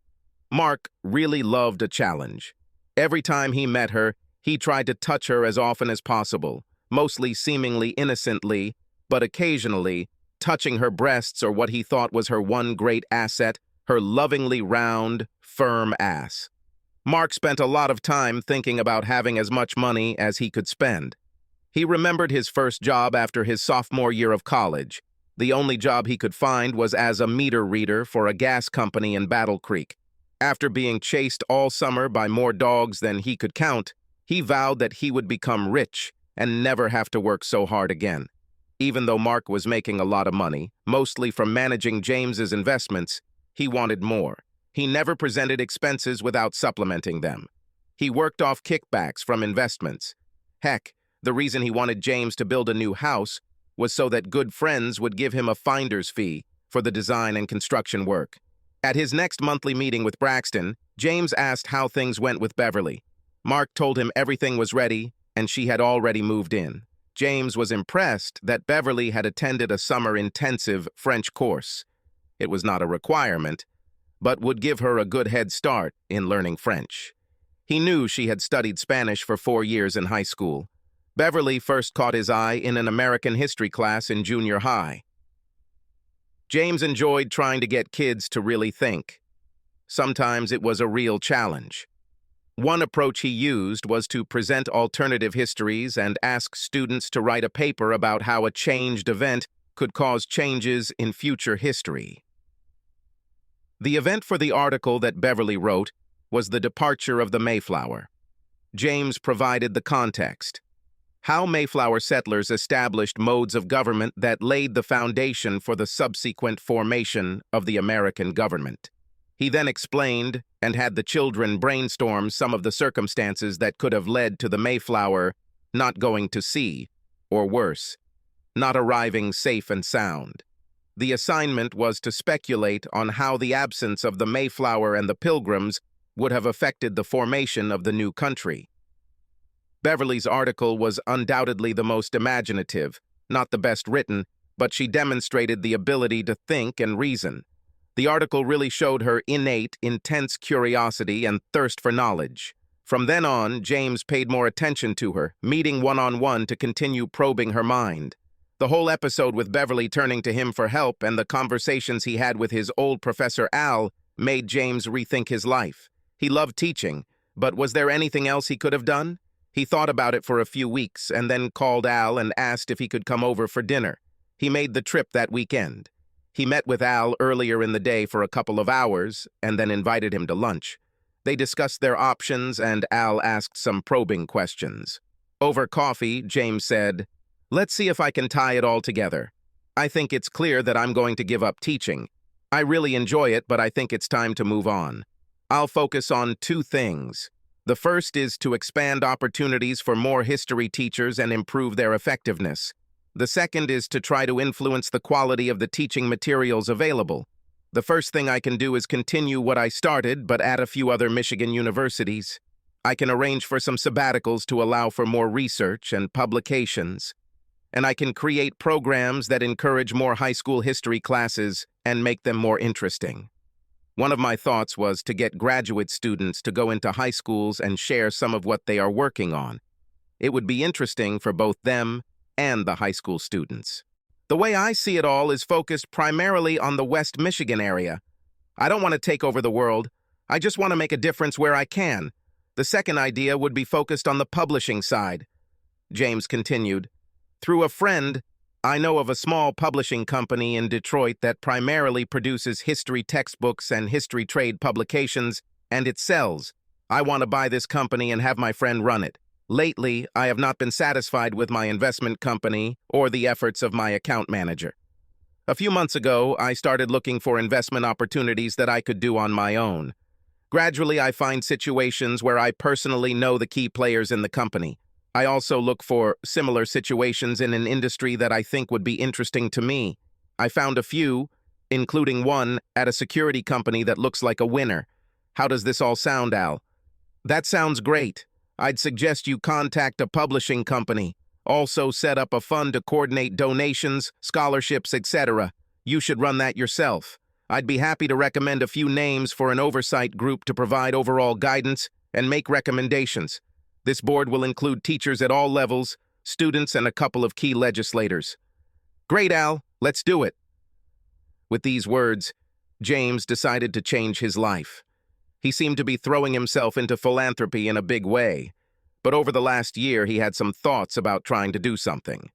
Mark really loved a challenge. Every time he met her, he tried to touch her as often as possible, mostly seemingly innocently, but occasionally touching her breasts or what he thought was her one great asset, her lovingly round, firm ass. Mark spent a lot of time thinking about having as much money as he could spend. He remembered his first job after his sophomore year of college. The only job he could find was as a meter reader for a gas company in Battle Creek. After being chased all summer by more dogs than he could count, he vowed that he would become rich and never have to work so hard again. Even though Mark was making a lot of money, mostly from managing James's investments, he wanted more. He never presented expenses without supplementing them. He worked off kickbacks from investments. Heck, the reason he wanted James to build a new house was so that good friends would give him a finder's fee for the design and construction work. At his next monthly meeting with Braxton, James asked how things went with Beverly. Mark told him everything was ready and she had already moved in. James was impressed that Beverly had attended a summer intensive French course. It was not a requirement, but would give her a good head start in learning French. He knew she had studied Spanish for 4 years in high school. Beverly first caught his eye in an American history class in junior high. James enjoyed trying to get kids to really think. Sometimes it was a real challenge. One approach he used was to present alternative histories and ask students to write a paper about how a changed event could cause changes in future history. The event for the article that Beverly wrote was the departure of the Mayflower. James provided the context. How Mayflower settlers established modes of government that laid the foundation for the subsequent formation of the American government. He then explained and had the children brainstorm some of the circumstances that could have led to the Mayflower not going to sea, or worse, not arriving safe and sound. The assignment was to speculate on how the absence of the Mayflower and the Pilgrims would have affected the formation of the new country. Beverly's article was undoubtedly the most imaginative, not the best written, but she demonstrated the ability to think and reason. The article really showed her innate, intense curiosity and thirst for knowledge. From then on, James paid more attention to her, meeting one-on-one to continue probing her mind. The whole episode with Beverly turning to him for help and the conversations he had with his old Professor Al made James rethink his life. He loved teaching, but was there anything else he could have done? He thought about it for a few weeks and then called Al and asked if he could come over for dinner. He made the trip that weekend. He met with Al earlier in the day for a couple of hours and then invited him to lunch. They discussed their options and Al asked some probing questions. Over coffee, James said, "Let's see if I can tie it all together. I think it's clear that I'm going to give up teaching. I really enjoy it, but I think it's time to move on. I'll focus on two things. The first is to expand opportunities for more history teachers and improve their effectiveness. The second is to try to influence the quality of the teaching materials available. The first thing I can do is continue what I started, but at a few other Michigan universities. I can arrange for some sabbaticals to allow for more research and publications. And I can create programs that encourage more high school history classes and make them more interesting." One of my thoughts was to get graduate students to go into high schools and share some of what they are working on. It would be interesting for both them and the high school students. The way I see it all is focused primarily on the West Michigan area. I don't want to take over the world. I just want to make a difference where I can. The second idea would be focused on the publishing side. James continued, "Through a friend, I know of a small publishing company in Detroit that primarily produces history textbooks and history trade publications, and it sells. I want to buy this company and have my friend run it. Lately, I have not been satisfied with my investment company or the efforts of my account manager. A few months ago, I started looking for investment opportunities that I could do on my own. Gradually, I find situations where I personally know the key players in the company. I also look for similar situations in an industry that I think would be interesting to me. I found a few, including one at a security company that looks like a winner. How does this all sound, Al?" "That sounds great. I'd suggest you contact a publishing company. Also set up a fund to coordinate donations, scholarships, etc. You should run that yourself. I'd be happy to recommend a few names for an oversight group to provide overall guidance and make recommendations. This board will include teachers at all levels, students, and a couple of key legislators." "Great, Al. Let's do it." With these words, James decided to change his life. He seemed to be throwing himself into philanthropy in a big way, but over the last year he had some thoughts about trying to do something.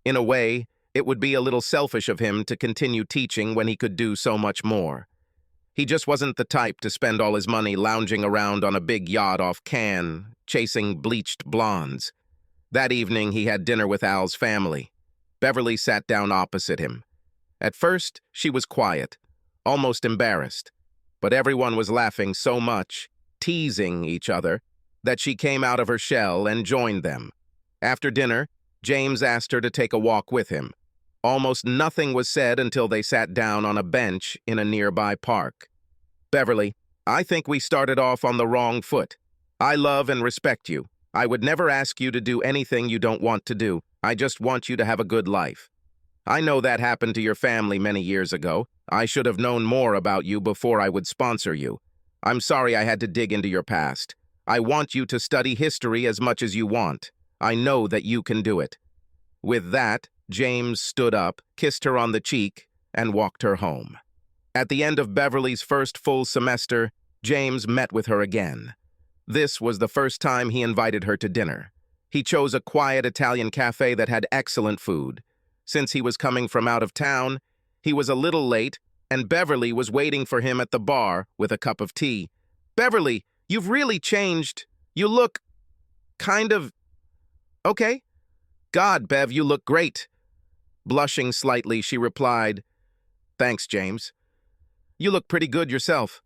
In a way, it would be a little selfish of him to continue teaching when he could do so much more. He just wasn't the type to spend all his money lounging around on a big yacht off Cannes, chasing bleached blondes. That evening, he had dinner with Al's family. Beverly sat down opposite him. At first, she was quiet, almost embarrassed, but everyone was laughing so much, teasing each other, that she came out of her shell and joined them. After dinner, James asked her to take a walk with him. Almost nothing was said until they sat down on a bench in a nearby park. "Beverly, I think we started off on the wrong foot. I love and respect you. I would never ask you to do anything you don't want to do. I just want you to have a good life. I know that happened to your family many years ago. I should have known more about you before I would sponsor you. I'm sorry I had to dig into your past. I want you to study history as much as you want. I know that you can do it." With that, James stood up, kissed her on the cheek, and walked her home. At the end of Beverly's first full semester, James met with her again. This was the first time he invited her to dinner. He chose a quiet Italian cafe that had excellent food. Since he was coming from out of town, he was a little late, and Beverly was waiting for him at the bar with a cup of tea. "Beverly, you've really changed. You look kind of okay." "God, Bev, you look great." Blushing slightly, she replied, "Thanks, James. You look pretty good yourself."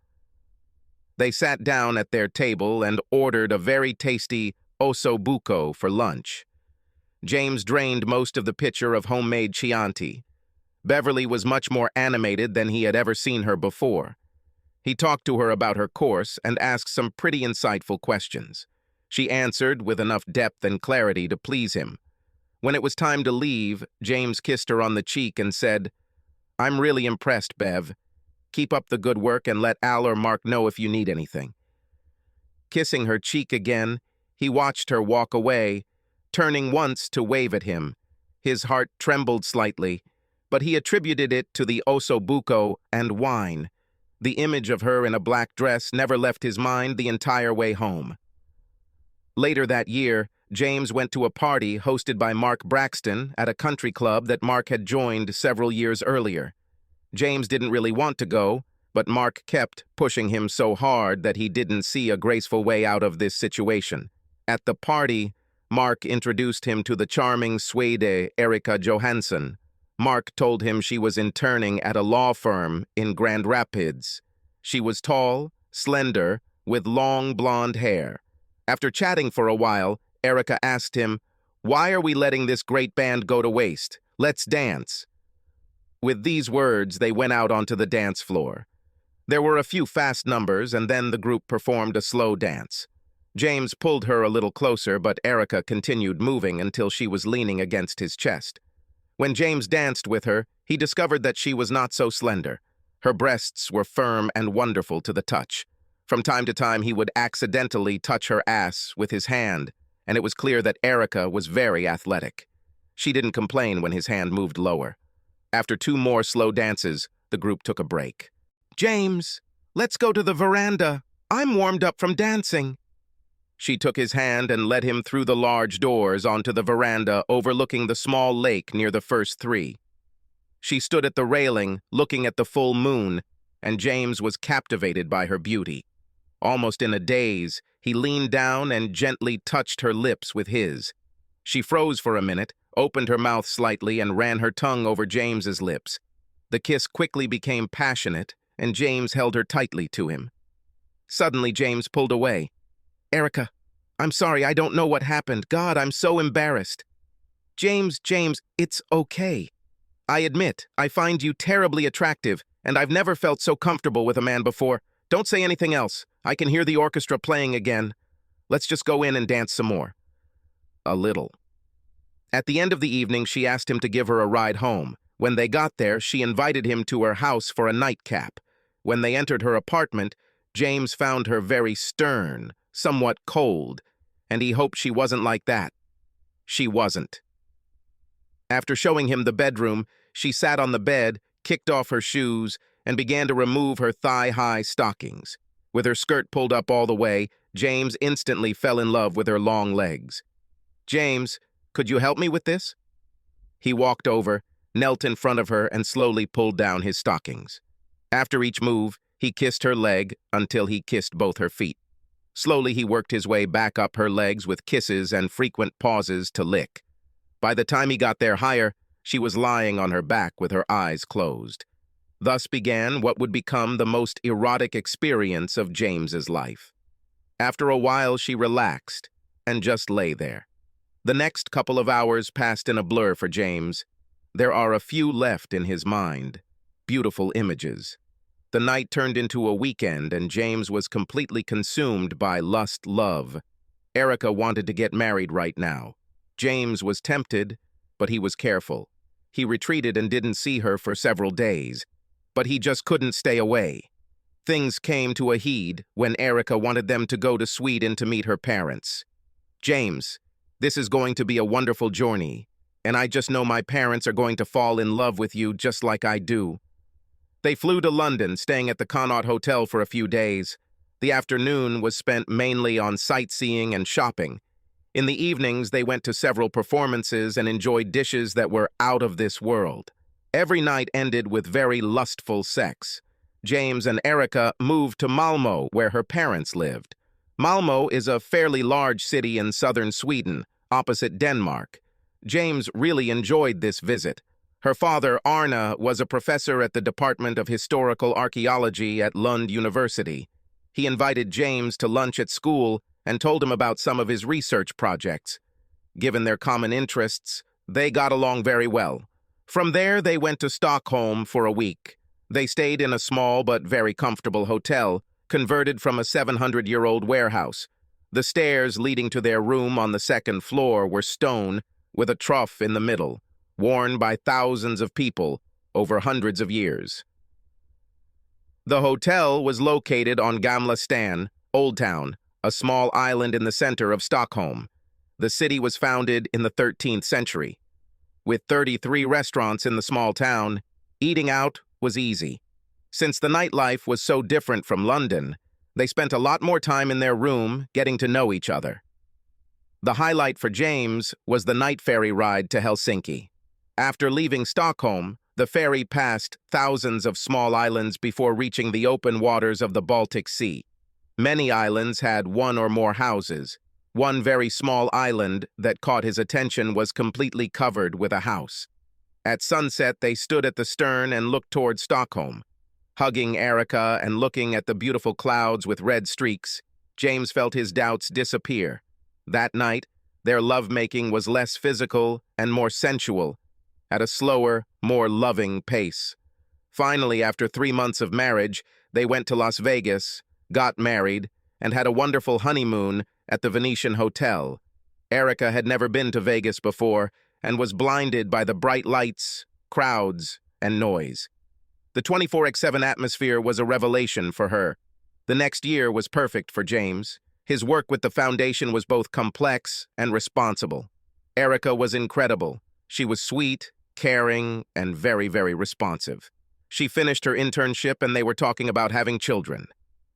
They sat down at their table and ordered a very tasty ossobuco for lunch. James drained most of the pitcher of homemade Chianti. Beverly was much more animated than he had ever seen her before. He talked to her about her course and asked some pretty insightful questions. She answered with enough depth and clarity to please him. When it was time to leave, James kissed her on the cheek and said, "I'm really impressed, Bev. Keep up the good work and let Al or Mark know if you need anything." Kissing her cheek again, he watched her walk away, turning once to wave at him. His heart trembled slightly, but he attributed it to the ossobuco and wine. The image of her in a black dress never left his mind the entire way home. Later that year, James went to a party hosted by Mark Braxton at a country club that Mark had joined several years earlier. James didn't really want to go, but Mark kept pushing him so hard that he didn't see a graceful way out of this situation. At the party, Mark introduced him to the charming Swede Erika Johansson. Mark told him she was interning at a law firm in Grand Rapids. She was tall, slender, with long blonde hair. After chatting for a while, Erika asked him, "Why are we letting this great band go to waste? Let's dance." With these words, they went out onto the dance floor. There were a few fast numbers, and then the group performed a slow dance. James pulled her a little closer, but Erika continued moving until she was leaning against his chest. When James danced with her, he discovered that she was not so slender. Her breasts were firm and wonderful to the touch. From time to time, he would accidentally touch her ass with his hand, and it was clear that Erika was very athletic. She didn't complain when his hand moved lower. After 2 more slow dances, the group took a break. "James, let's go to the veranda. I'm warmed up from dancing." She took his hand and led him through the large doors onto the veranda overlooking the small lake near the first 3. She stood at the railing, looking at the full moon, and James was captivated by her beauty. Almost in a daze, he leaned down and gently touched her lips with his. She froze for a minute, opened her mouth slightly, and ran her tongue over James's lips. The kiss quickly became passionate, and James held her tightly to him. Suddenly, James pulled away. "Erika, I'm sorry, I don't know what happened. God, I'm so embarrassed." James, it's okay. I admit, I find you terribly attractive, and I've never felt so comfortable with a man before. Don't say anything else. I can hear the orchestra playing again. Let's just go in and dance some more." A little. At the end of the evening, she asked him to give her a ride home. When they got there, she invited him to her house for a nightcap. When they entered her apartment, James found her very stern, somewhat cold, and he hoped she wasn't like that. She wasn't. After showing him the bedroom, she sat on the bed, kicked off her shoes, and began to remove her thigh-high stockings. With her skirt pulled up all the way, James instantly fell in love with her long legs. "James, could you help me with this?" He walked over, knelt in front of her, and slowly pulled down his stockings. After each move, he kissed her leg until he kissed both her feet. Slowly, he worked his way back up her legs with kisses and frequent pauses to lick. By the time he got there higher, she was lying on her back with her eyes closed. Thus began what would become the most erotic experience of James's life. After a while, she relaxed and just lay there. The next couple of hours passed in a blur for James. There are a few left in his mind, beautiful images. The night turned into a weekend, and James was completely consumed by love. Erika wanted to get married right now. James was tempted, but he was careful. He retreated and didn't see her for several days, but he just couldn't stay away. Things came to a head when Erika wanted them to go to Sweden to meet her parents. "James, this is going to be a wonderful journey, and I just know my parents are going to fall in love with you just like I do." They flew to London, staying at the Connaught Hotel for a few days. The afternoon was spent mainly on sightseeing and shopping. In the evenings, they went to several performances and enjoyed dishes that were out of this world. Every night ended with very lustful sex. James and Erica moved to Malmö, where her parents lived. Malmö is a fairly large city in southern Sweden, opposite Denmark. James really enjoyed this visit. Her father, Arne, was a professor at the Department of Historical Archaeology at Lund University. He invited James to lunch at school and told him about some of his research projects. Given their common interests, they got along very well. From there, they went to Stockholm for a week. They stayed in a small but very comfortable hotel, converted from a 700-year-old warehouse. The stairs leading to their room on the second floor were stone, with a trough in the middle, worn by thousands of people over hundreds of years. The hotel was located on Gamla Stan, Old Town, a small island in the center of Stockholm. The city was founded in the 13th century. With 33 restaurants in the small town, eating out was easy. Since the nightlife was so different from London, they spent a lot more time in their room getting to know each other. The highlight for James was the night ferry ride to Helsinki. After leaving Stockholm, the ferry passed thousands of small islands before reaching the open waters of the Baltic Sea. Many islands had one or more houses. One very small island that caught his attention was completely covered with a house. At sunset, they stood at the stern and looked toward Stockholm. Hugging Erica and looking at the beautiful clouds with red streaks, James felt his doubts disappear. That night, their lovemaking was less physical and more sensual, at a slower, more loving pace. Finally, after 3 months of marriage, they went to Las Vegas, got married, and had a wonderful honeymoon at the Venetian Hotel. Erica had never been to Vegas before and was blinded by the bright lights, crowds, and noise. The 24/7 atmosphere was a revelation for her. The next year was perfect for James. His work with the foundation was both complex and responsible. Erica was incredible. She was sweet, caring, and very, very responsive. She finished her internship and they were talking about having children.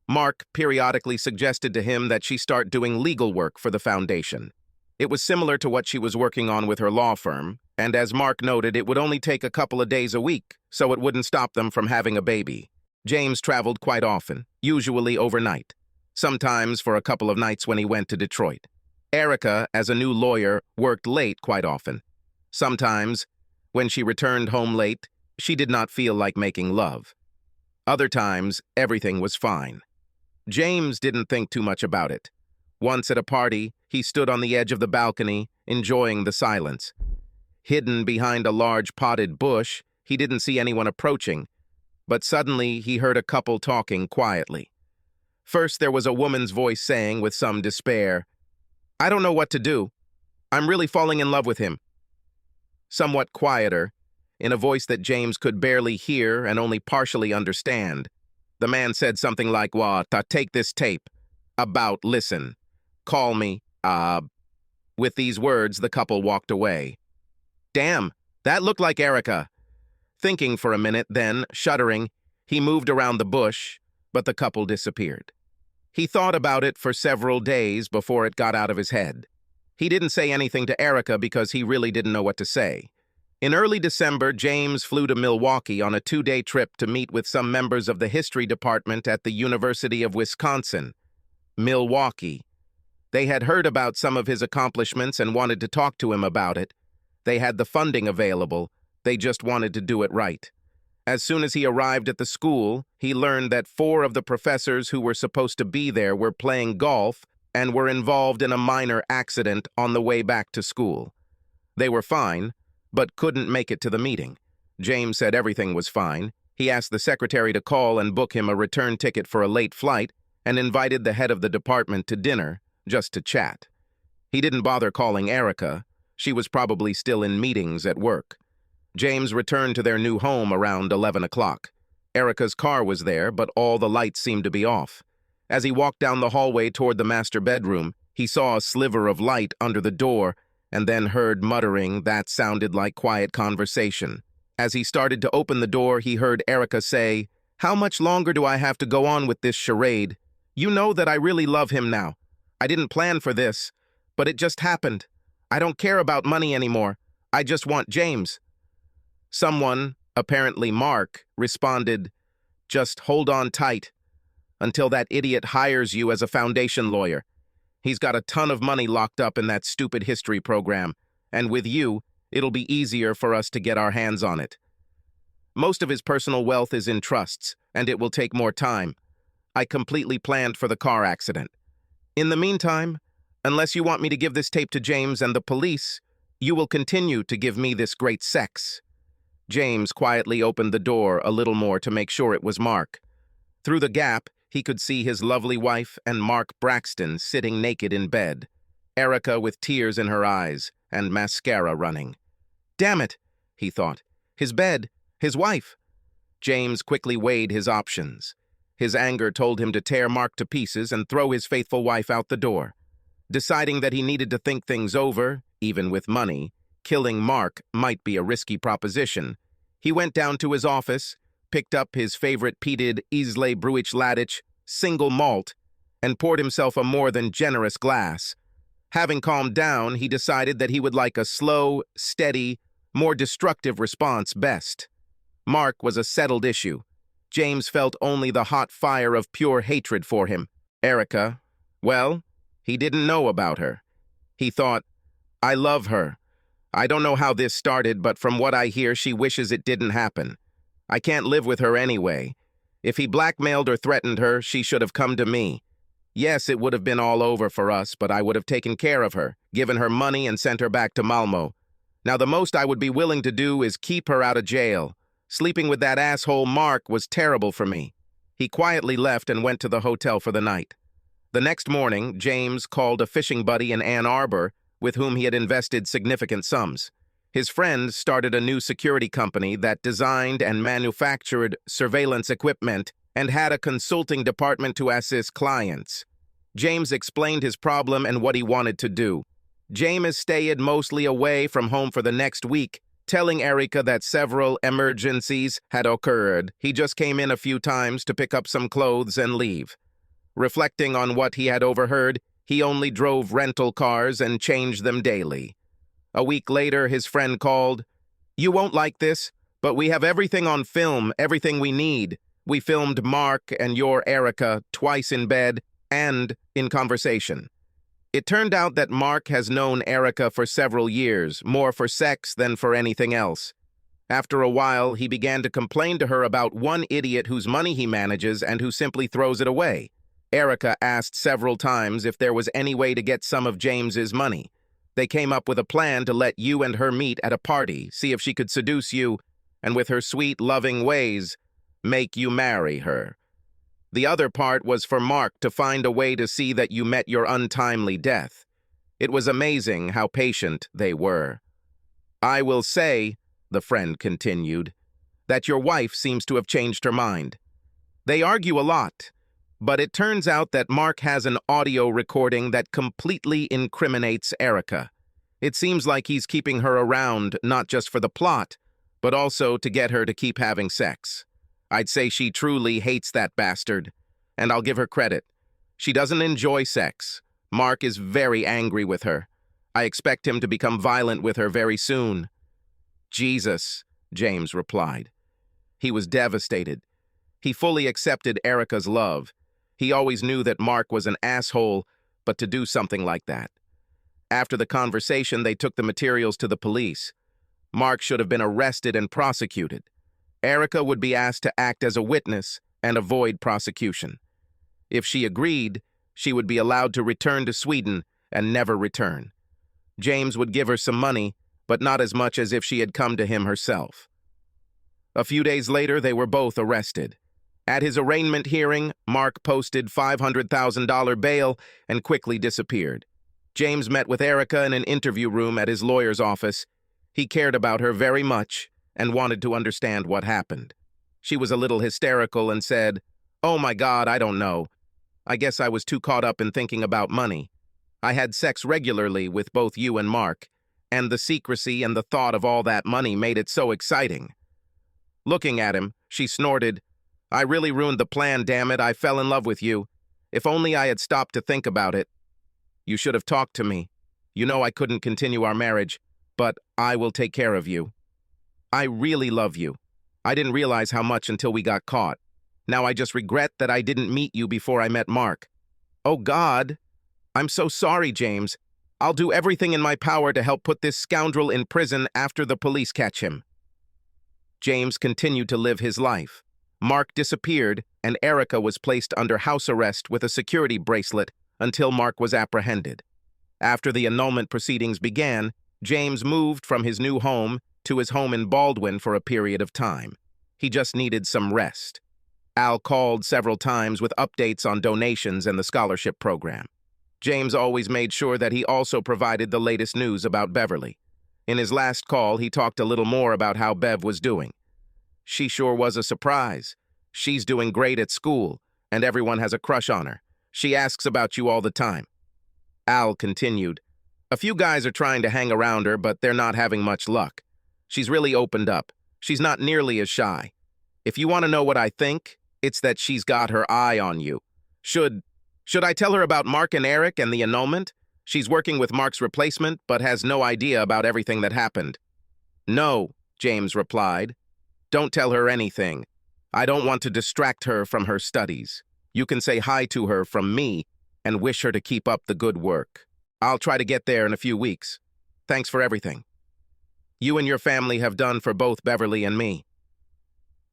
Mark periodically suggested to him that she start doing legal work for the foundation. It was similar to what she was working on with her law firm, and as Mark noted, it would only take a couple of days a week, so it wouldn't stop them from having a baby. James traveled quite often, usually overnight, sometimes for a couple of nights when he went to Detroit. Erica, as a new lawyer, worked late quite often. Sometimes, when she returned home late, she did not feel like making love. Other times, everything was fine. James didn't think too much about it. Once at a party, he stood on the edge of the balcony, enjoying the silence. Hidden behind a large potted bush, he didn't see anyone approaching, but suddenly he heard a couple talking quietly. First, there was a woman's voice saying with some despair, "I don't know what to do. I'm really falling in love with him." Somewhat quieter, in a voice that James could barely hear and only partially understand, the man said something like, take this tape. Listen. Call me, With these words, the couple walked away. Damn, that looked like Erica. Thinking for a minute, then, shuddering, he moved around the bush, but the couple disappeared. He thought about it for several days before it got out of his head. He didn't say anything to Erica because he really didn't know what to say. In early December, James flew to Milwaukee on a 2-day trip to meet with some members of the history department at the University of Wisconsin. Milwaukee. They had heard about some of his accomplishments and wanted to talk to him about it. They had the funding available. They just wanted to do it right. As soon as he arrived at the school, he learned that 4 of the professors who were supposed to be there were playing golf and were involved in a minor accident on the way back to school. They were fine, but couldn't make it to the meeting. James said everything was fine. He asked the secretary to call and book him a return ticket for a late flight and invited the head of the department to dinner, just to chat. He didn't bother calling Erica. She was probably still in meetings at work. James returned to their new home around 11 o'clock. Erica's car was there, but all the lights seemed to be off. As he walked down the hallway toward the master bedroom, he saw a sliver of light under the door and then heard muttering that sounded like quiet conversation. As he started to open the door, he heard Erica say, "How much longer do I have to go on with this charade? You know that I really love him now. I didn't plan for this, but it just happened. I don't care about money anymore. I just want James." Someone, apparently Mark, responded, "Just hold on tight until that idiot hires you as a foundation lawyer. He's got a ton of money locked up in that stupid history program, and with you, it'll be easier for us to get our hands on it. Most of his personal wealth is in trusts, and it will take more time. I completely planned for the car accident. In the meantime, unless you want me to give this tape to James and the police, you will continue to give me this great sex." James quietly opened the door a little more to make sure it was Mark. Through the gap, he could see his lovely wife and Mark Braxton sitting naked in bed, Erica with tears in her eyes and mascara running. "Damn it," he thought. "His bed, his wife." James quickly weighed his options. His anger told him to tear Mark to pieces and throw his faithful wife out the door. Deciding that he needed to think things over, even with money, killing Mark might be a risky proposition, he went down to his office, picked up his favorite peated Islay Bruich Ladich single malt, and poured himself a more than generous glass. Having calmed down, he decided that he would like a slow, steady, more destructive response best. Mark was a settled issue. James felt only the hot fire of pure hatred for him. Erica, well, he didn't know about her. He thought, "I love her. I don't know how this started, but from what I hear, she wishes it didn't happen. I can't live with her anyway. If he blackmailed or threatened her, she should have come to me. Yes, it would have been all over for us, but I would have taken care of her, given her money and sent her back to Malmo. Now the most I would be willing to do is keep her out of jail. Sleeping with that asshole Mark was terrible for me." He quietly left and went to the hotel for the night. The next morning, James called a fishing buddy in Ann Arbor with whom he had invested significant sums. His friend started a new security company that designed and manufactured surveillance equipment and had a consulting department to assist clients. James explained his problem and what he wanted to do. James stayed mostly away from home for the next week, telling Erica that several emergencies had occurred. He just came in a few times to pick up some clothes and leave. Reflecting on what he had overheard, he only drove rental cars and changed them daily. A week later, his friend called. "You won't like this, but we have everything on film, everything we need. We filmed Mark and your Erica twice in bed and in conversation." It turned out that Mark has known Erica for several years, more for sex than for anything else. After a while, he began to complain to her about one idiot whose money he manages and who simply throws it away. Erica asked several times if there was any way to get some of James's money. They came up with a plan to let you and her meet at a party, see if she could seduce you, and with her sweet, loving ways, make you marry her. The other part was for Mark to find a way to see that you met your untimely death. It was amazing how patient they were. "I will say," the friend continued, "that your wife seems to have changed her mind. They argue a lot, but it turns out that Mark has an audio recording that completely incriminates Erica. It seems like he's keeping her around not just for the plot, but also to get her to keep having sex. I'd say she truly hates that bastard, and I'll give her credit. She doesn't enjoy sex. Mark is very angry with her. I expect him to become violent with her very soon." "Jesus," James replied. He was devastated. He fully accepted Erica's love. He always knew that Mark was an asshole, but to do something like that. After the conversation, they took the materials to the police. Mark should have been arrested and prosecuted. Erica would be asked to act as a witness and avoid prosecution. If she agreed, she would be allowed to return to Sweden and never return. James would give her some money, but not as much as if she had come to him herself. A few days later, they were both arrested. At his arraignment hearing, Mark posted $500,000 bail and quickly disappeared. James met with Erica in an interview room at his lawyer's office. He cared about her very much and wanted to understand what happened. She was a little hysterical and said, "Oh my God, I don't know. I guess I was too caught up in thinking about money. I had sex regularly with both you and Mark, and the secrecy and the thought of all that money made it so exciting." Looking at him, she snorted, "I really ruined the plan, damn it. I fell in love with you. If only I had stopped to think about it. You should have talked to me. You know I couldn't continue our marriage, but I will take care of you. I really love you. I didn't realize how much until we got caught. Now I just regret that I didn't meet you before I met Mark. Oh God, I'm so sorry, James. I'll do everything in my power to help put this scoundrel in prison after the police catch him. James continued to live his life. Mark disappeared, and Erica was placed under house arrest with a security bracelet until Mark was apprehended. After the annulment proceedings began, James moved from his new home to his home in Baldwin for a period of time. He just needed some rest. Al called several times with updates on donations and the scholarship program. James always made sure that he also provided the latest news about Beverly. In his last call, he talked a little more about how Bev was doing. She sure was a surprise. She's doing great at school, and everyone has a crush on her. She asks about you all the time. Al continued, a few guys are trying to hang around her, but they're not having much luck. She's really opened up. She's not nearly as shy. If you want to know what I think, it's that she's got her eye on you. Should I tell her about Mark and Eric and the annulment? She's working with Mark's replacement, but has no idea about everything that happened. No, James replied. Don't tell her anything. I don't want to distract her from her studies. You can say hi to her from me and wish her to keep up the good work. I'll try to get there in a few weeks. Thanks for everything you and your family have done for both Beverly and me.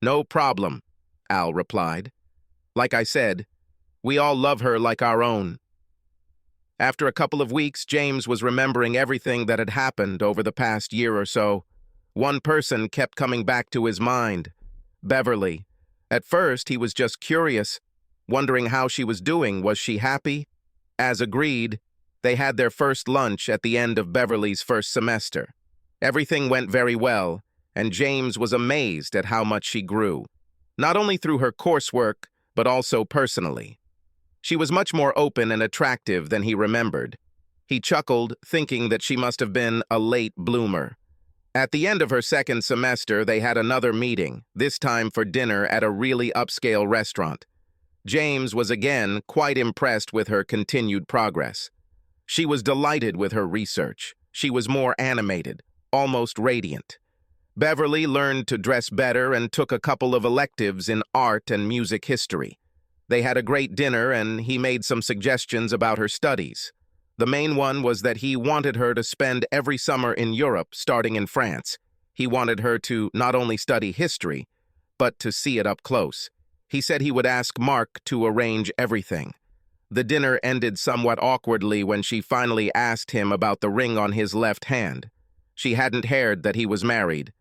No problem, Al replied. Like I said, we all love her like our own. After a couple of weeks, James was remembering everything that had happened over the past year or so. One person kept coming back to his mind, Beverly. At first, he was just curious, wondering how she was doing. Was she happy? As agreed, they had their first lunch at the end of Beverly's first semester. Everything went very well, and James was amazed at how much she grew, not only through her coursework, but also personally. She was much more open and attractive than he remembered. He chuckled, thinking that she must have been a late bloomer. At the end of her second semester, they had another meeting, this time for dinner at a really upscale restaurant. James was again quite impressed with her continued progress. She was delighted with her research. She was more animated, almost radiant. Beverly learned to dress better and took a couple of electives in art and music history. They had a great dinner, and he made some suggestions about her studies. The main one was that he wanted her to spend every summer in Europe, starting in France. He wanted her to not only study history, but to see it up close. He said he would ask Mark to arrange everything. The dinner ended somewhat awkwardly when she finally asked him about the ring on his left hand. She hadn't heard that he was married.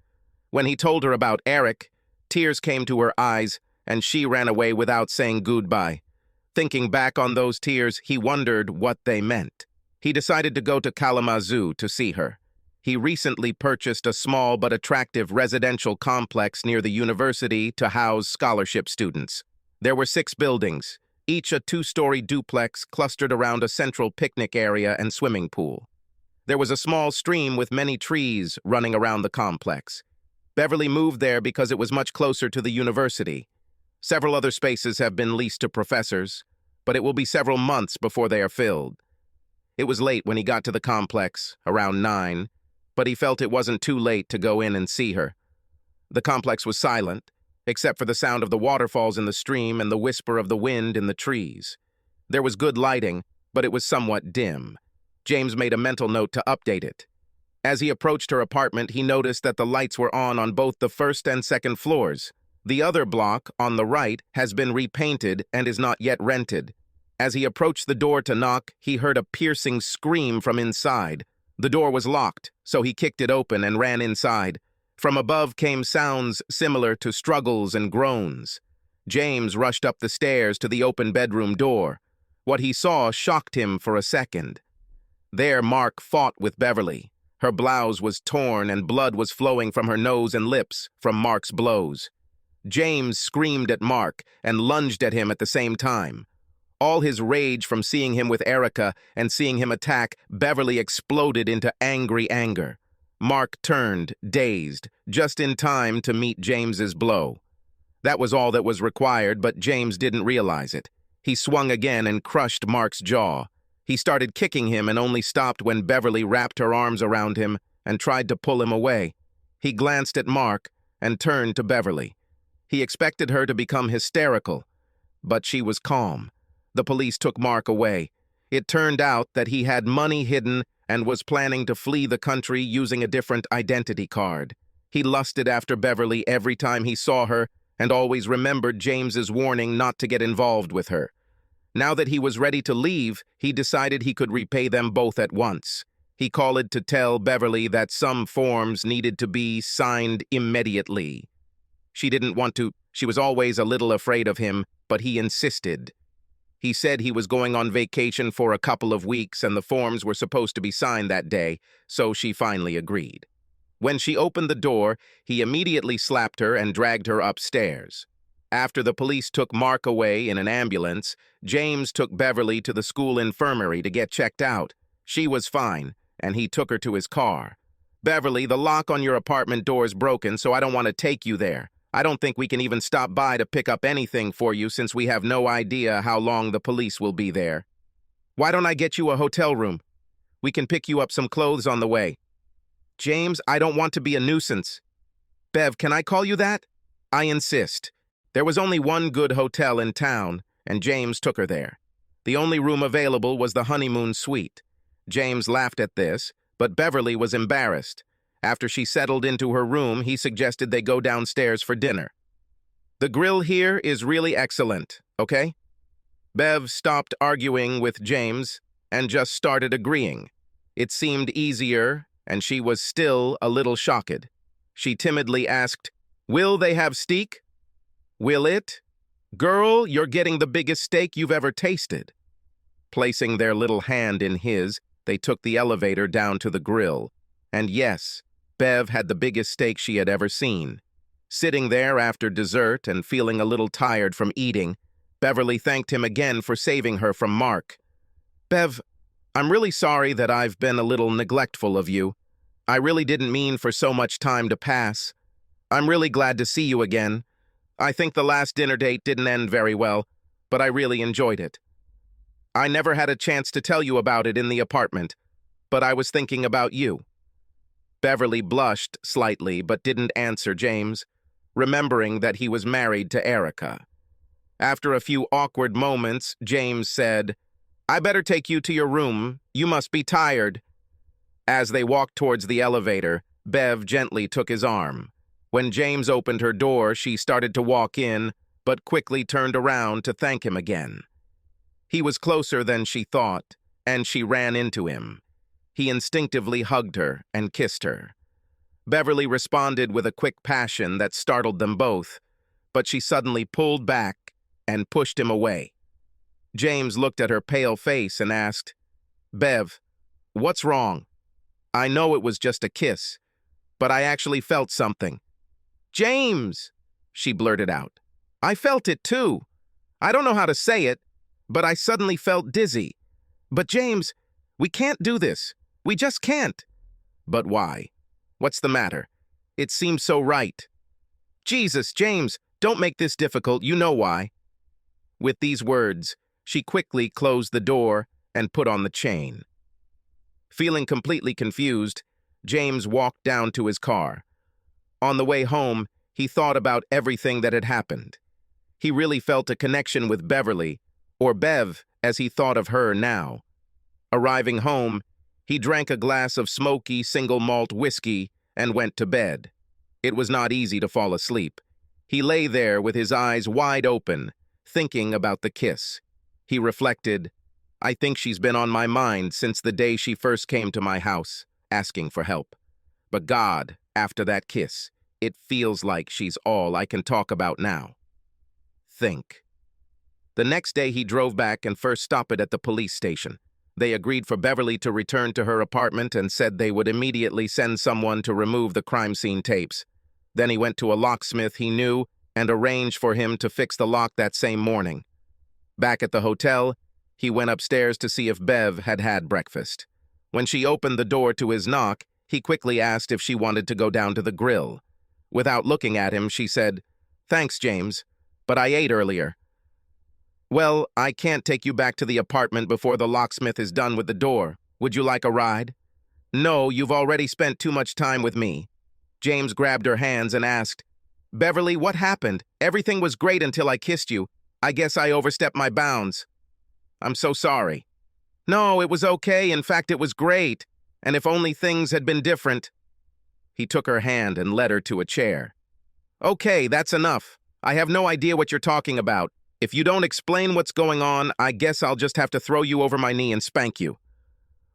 When he told her about Eric, tears came to her eyes, and she ran away without saying goodbye. Thinking back on those tears, he wondered what they meant. He decided to go to Kalamazoo to see her. He recently purchased a small but attractive residential complex near the university to house scholarship students. There were 6 buildings, each a 2-story duplex clustered around a central picnic area and swimming pool. There was a small stream with many trees running around the complex. Beverly moved there because it was much closer to the university. Several other spaces have been leased to professors, but it will be several months before they are filled. It was late when he got to the complex, around 9, but he felt it wasn't too late to go in and see her. The complex was silent, except for the sound of the waterfalls in the stream and the whisper of the wind in the trees. There was good lighting, but it was somewhat dim. James made a mental note to update it. As he approached her apartment, he noticed that the lights were on both the first and second floors. The other block, on the right, has been repainted and is not yet rented. As he approached the door to knock, he heard a piercing scream from inside. The door was locked, so he kicked it open and ran inside. From above came sounds similar to struggles and groans. James rushed up the stairs to the open bedroom door. What he saw shocked him for a second. There, Mark fought with Beverly. Her blouse was torn and blood was flowing from her nose and lips from Mark's blows. James screamed at Mark and lunged at him at the same time. All his rage from seeing him with Erica and seeing him attack Beverly exploded into angry anger. Mark turned, dazed, just in time to meet James's blow. That was all that was required, but James didn't realize it. He swung again and crushed Mark's jaw. He started kicking him and only stopped when Beverly wrapped her arms around him and tried to pull him away. He glanced at Mark and turned to Beverly. He expected her to become hysterical, but she was calm. The police took Mark away. It turned out that he had money hidden and was planning to flee the country using a different identity card. He lusted after Beverly every time he saw her and always remembered James's warning not to get involved with her. Now that he was ready to leave, he decided he could repay them both at once. He called to tell Beverly that some forms needed to be signed immediately. She didn't want to. She was always a little afraid of him, but he insisted. He said he was going on vacation for a couple of weeks and the forms were supposed to be signed that day, so she finally agreed. When she opened the door, he immediately slapped her and dragged her upstairs. After the police took Mark away in an ambulance, James took Beverly to the school infirmary to get checked out. She was fine, and he took her to his car. "Beverly, the lock on your apartment door is broken, so I don't want to take you there. I don't think we can even stop by to pick up anything for you since we have no idea how long the police will be there. Why don't I get you a hotel room? We can pick you up some clothes on the way." "James, I don't want to be a nuisance." "Bev, can I call you that?" "I insist." There was only one good hotel in town, and James took her there. The only room available was the honeymoon suite. James laughed at this, but Beverly was embarrassed. After she settled into her room, he suggested they go downstairs for dinner. "The grill here is really excellent, okay?" Bev stopped arguing with James and just started agreeing. It seemed easier, and she was still a little shocked. She timidly asked, "Will they have steak?" "Will it?" "Girl, you're getting the biggest steak you've ever tasted." Placing their little hand in his, they took the elevator down to the grill. And yes, Bev had the biggest steak she had ever seen. Sitting there after dessert and feeling a little tired from eating, Beverly thanked him again for saving her from Mark. "Bev, I'm really sorry that I've been a little neglectful of you. I really didn't mean for so much time to pass. I'm really glad to see you again. I think the last dinner date didn't end very well, but I really enjoyed it. I never had a chance to tell you about it in the apartment, but I was thinking about you." Beverly blushed slightly but didn't answer James, remembering that he was married to Erica. After a few awkward moments, James said, "I better take you to your room. You must be tired." As they walked towards the elevator, Bev gently took his arm. When James opened her door, she started to walk in, but quickly turned around to thank him again. He was closer than she thought, and she ran into him. He instinctively hugged her and kissed her. Beverly responded with a quick passion that startled them both, but she suddenly pulled back and pushed him away. James looked at her pale face and asked, "Bev, what's wrong? I know it was just a kiss, but I actually felt something." "James," she blurted out, "I felt it too. I don't know how to say it, but I suddenly felt dizzy. But James, we can't do this. We just can't." "But why? What's the matter? It seems so right." "Jesus, James, don't make this difficult. You know why." With these words, she quickly closed the door and put on the chain. Feeling completely confused, James walked down to his car. On the way home, he thought about everything that had happened. He really felt a connection with Beverly, or Bev as he thought of her now. Arriving home, he drank a glass of smoky single malt whiskey and went to bed. It was not easy to fall asleep. He lay there with his eyes wide open, thinking about the kiss. He reflected, "I think she's been on my mind since the day she first came to my house, asking for help. But God, after that kiss, it feels like she's all I can talk about now." Think. The next day he drove back and first stopped at the police station. They agreed for Beverly to return to her apartment and said they would immediately send someone to remove the crime scene tapes. Then he went to a locksmith he knew and arranged for him to fix the lock that same morning. Back at the hotel, he went upstairs to see if Bev had had breakfast. When she opened the door to his knock, he quickly asked if she wanted to go down to the grill. Without looking at him, she said, "Thanks, James, but I ate earlier." Well, I can't take you back to the apartment before the locksmith is done with the door. Would you like a ride? No, you've already spent too much time with me. James grabbed her hands and asked, Beverly, what happened? Everything was great until I kissed you. I guess I overstepped my bounds. I'm so sorry. No, it was okay. In fact, it was great. And if only things had been different. He took her hand and led her to a chair. Okay, that's enough. I have no idea what you're talking about. If you don't explain what's going on, I guess I'll just have to throw you over my knee and spank you.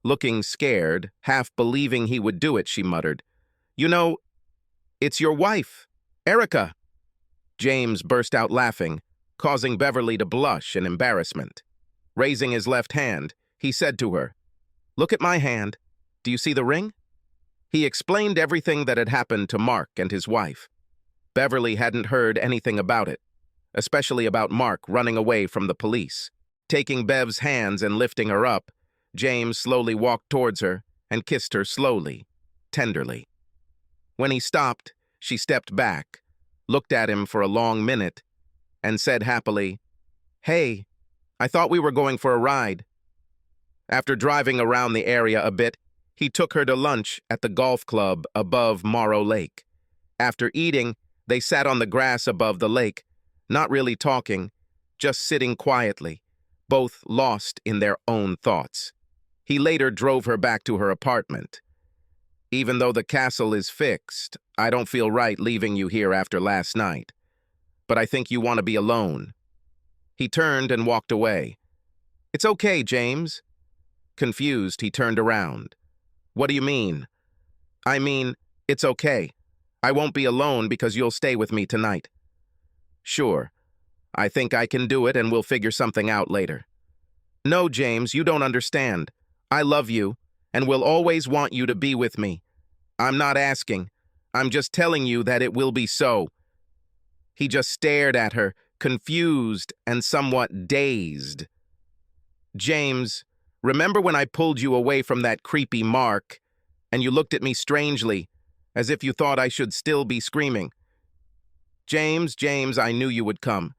Looking scared, half believing he would do it, she muttered, You know, it's your wife, Erica. James burst out laughing, causing Beverly to blush in embarrassment. Raising his left hand, he said to her, Look at my hand. Do you see the ring? He explained everything that had happened to Mark and his wife. Beverly hadn't heard anything about it, especially about Mark running away from the police. Taking Bev's hands and lifting her up, James slowly walked towards her and kissed her slowly, tenderly. When he stopped, she stepped back, looked at him for a long minute, and said happily, Hey, I thought we were going for a ride. After driving around the area a bit, he took her to lunch at the golf club above Morrow Lake. After eating, they sat on the grass above the lake, not really talking, just sitting quietly, both lost in their own thoughts. He later drove her back to her apartment. Even though the castle is fixed, I don't feel right leaving you here after last night. But I think you want to be alone. He turned and walked away. It's okay, James. Confused, he turned around. What do you mean? I mean, it's okay. I won't be alone because you'll stay with me tonight. Sure. I think I can do it and we'll figure something out later. No, James, you don't understand. I love you and will always want you to be with me. I'm not asking. I'm just telling you that it will be so. He just stared at her, confused and somewhat dazed. James, remember when I pulled you away from that creepy Mark, and you looked at me strangely, as if you thought I should still be screaming? James, I knew you would come.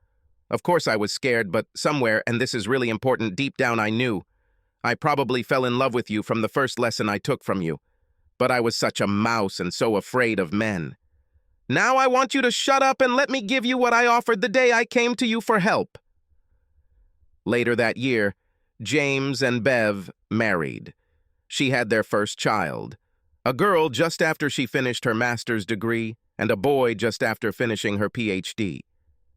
Of course I was scared, but somewhere, and this is really important, deep down I knew. I probably fell in love with you from the first lesson I took from you. But I was such a mouse and so afraid of men. Now I want you to shut up and let me give you what I offered the day I came to you for help. Later that year, James and Bev married. She had their first child, a girl just after she finished her master's degree and a boy just after finishing her PhD.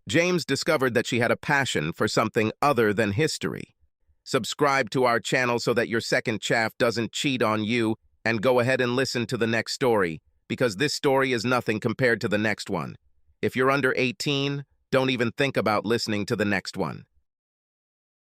James discovered that she had a passion for something other than history. Subscribe to our channel so that your second chaff doesn't cheat on you, and go ahead and listen to the next story, because this story is nothing compared to the next one. If you're under 18, don't even think about listening to the next one.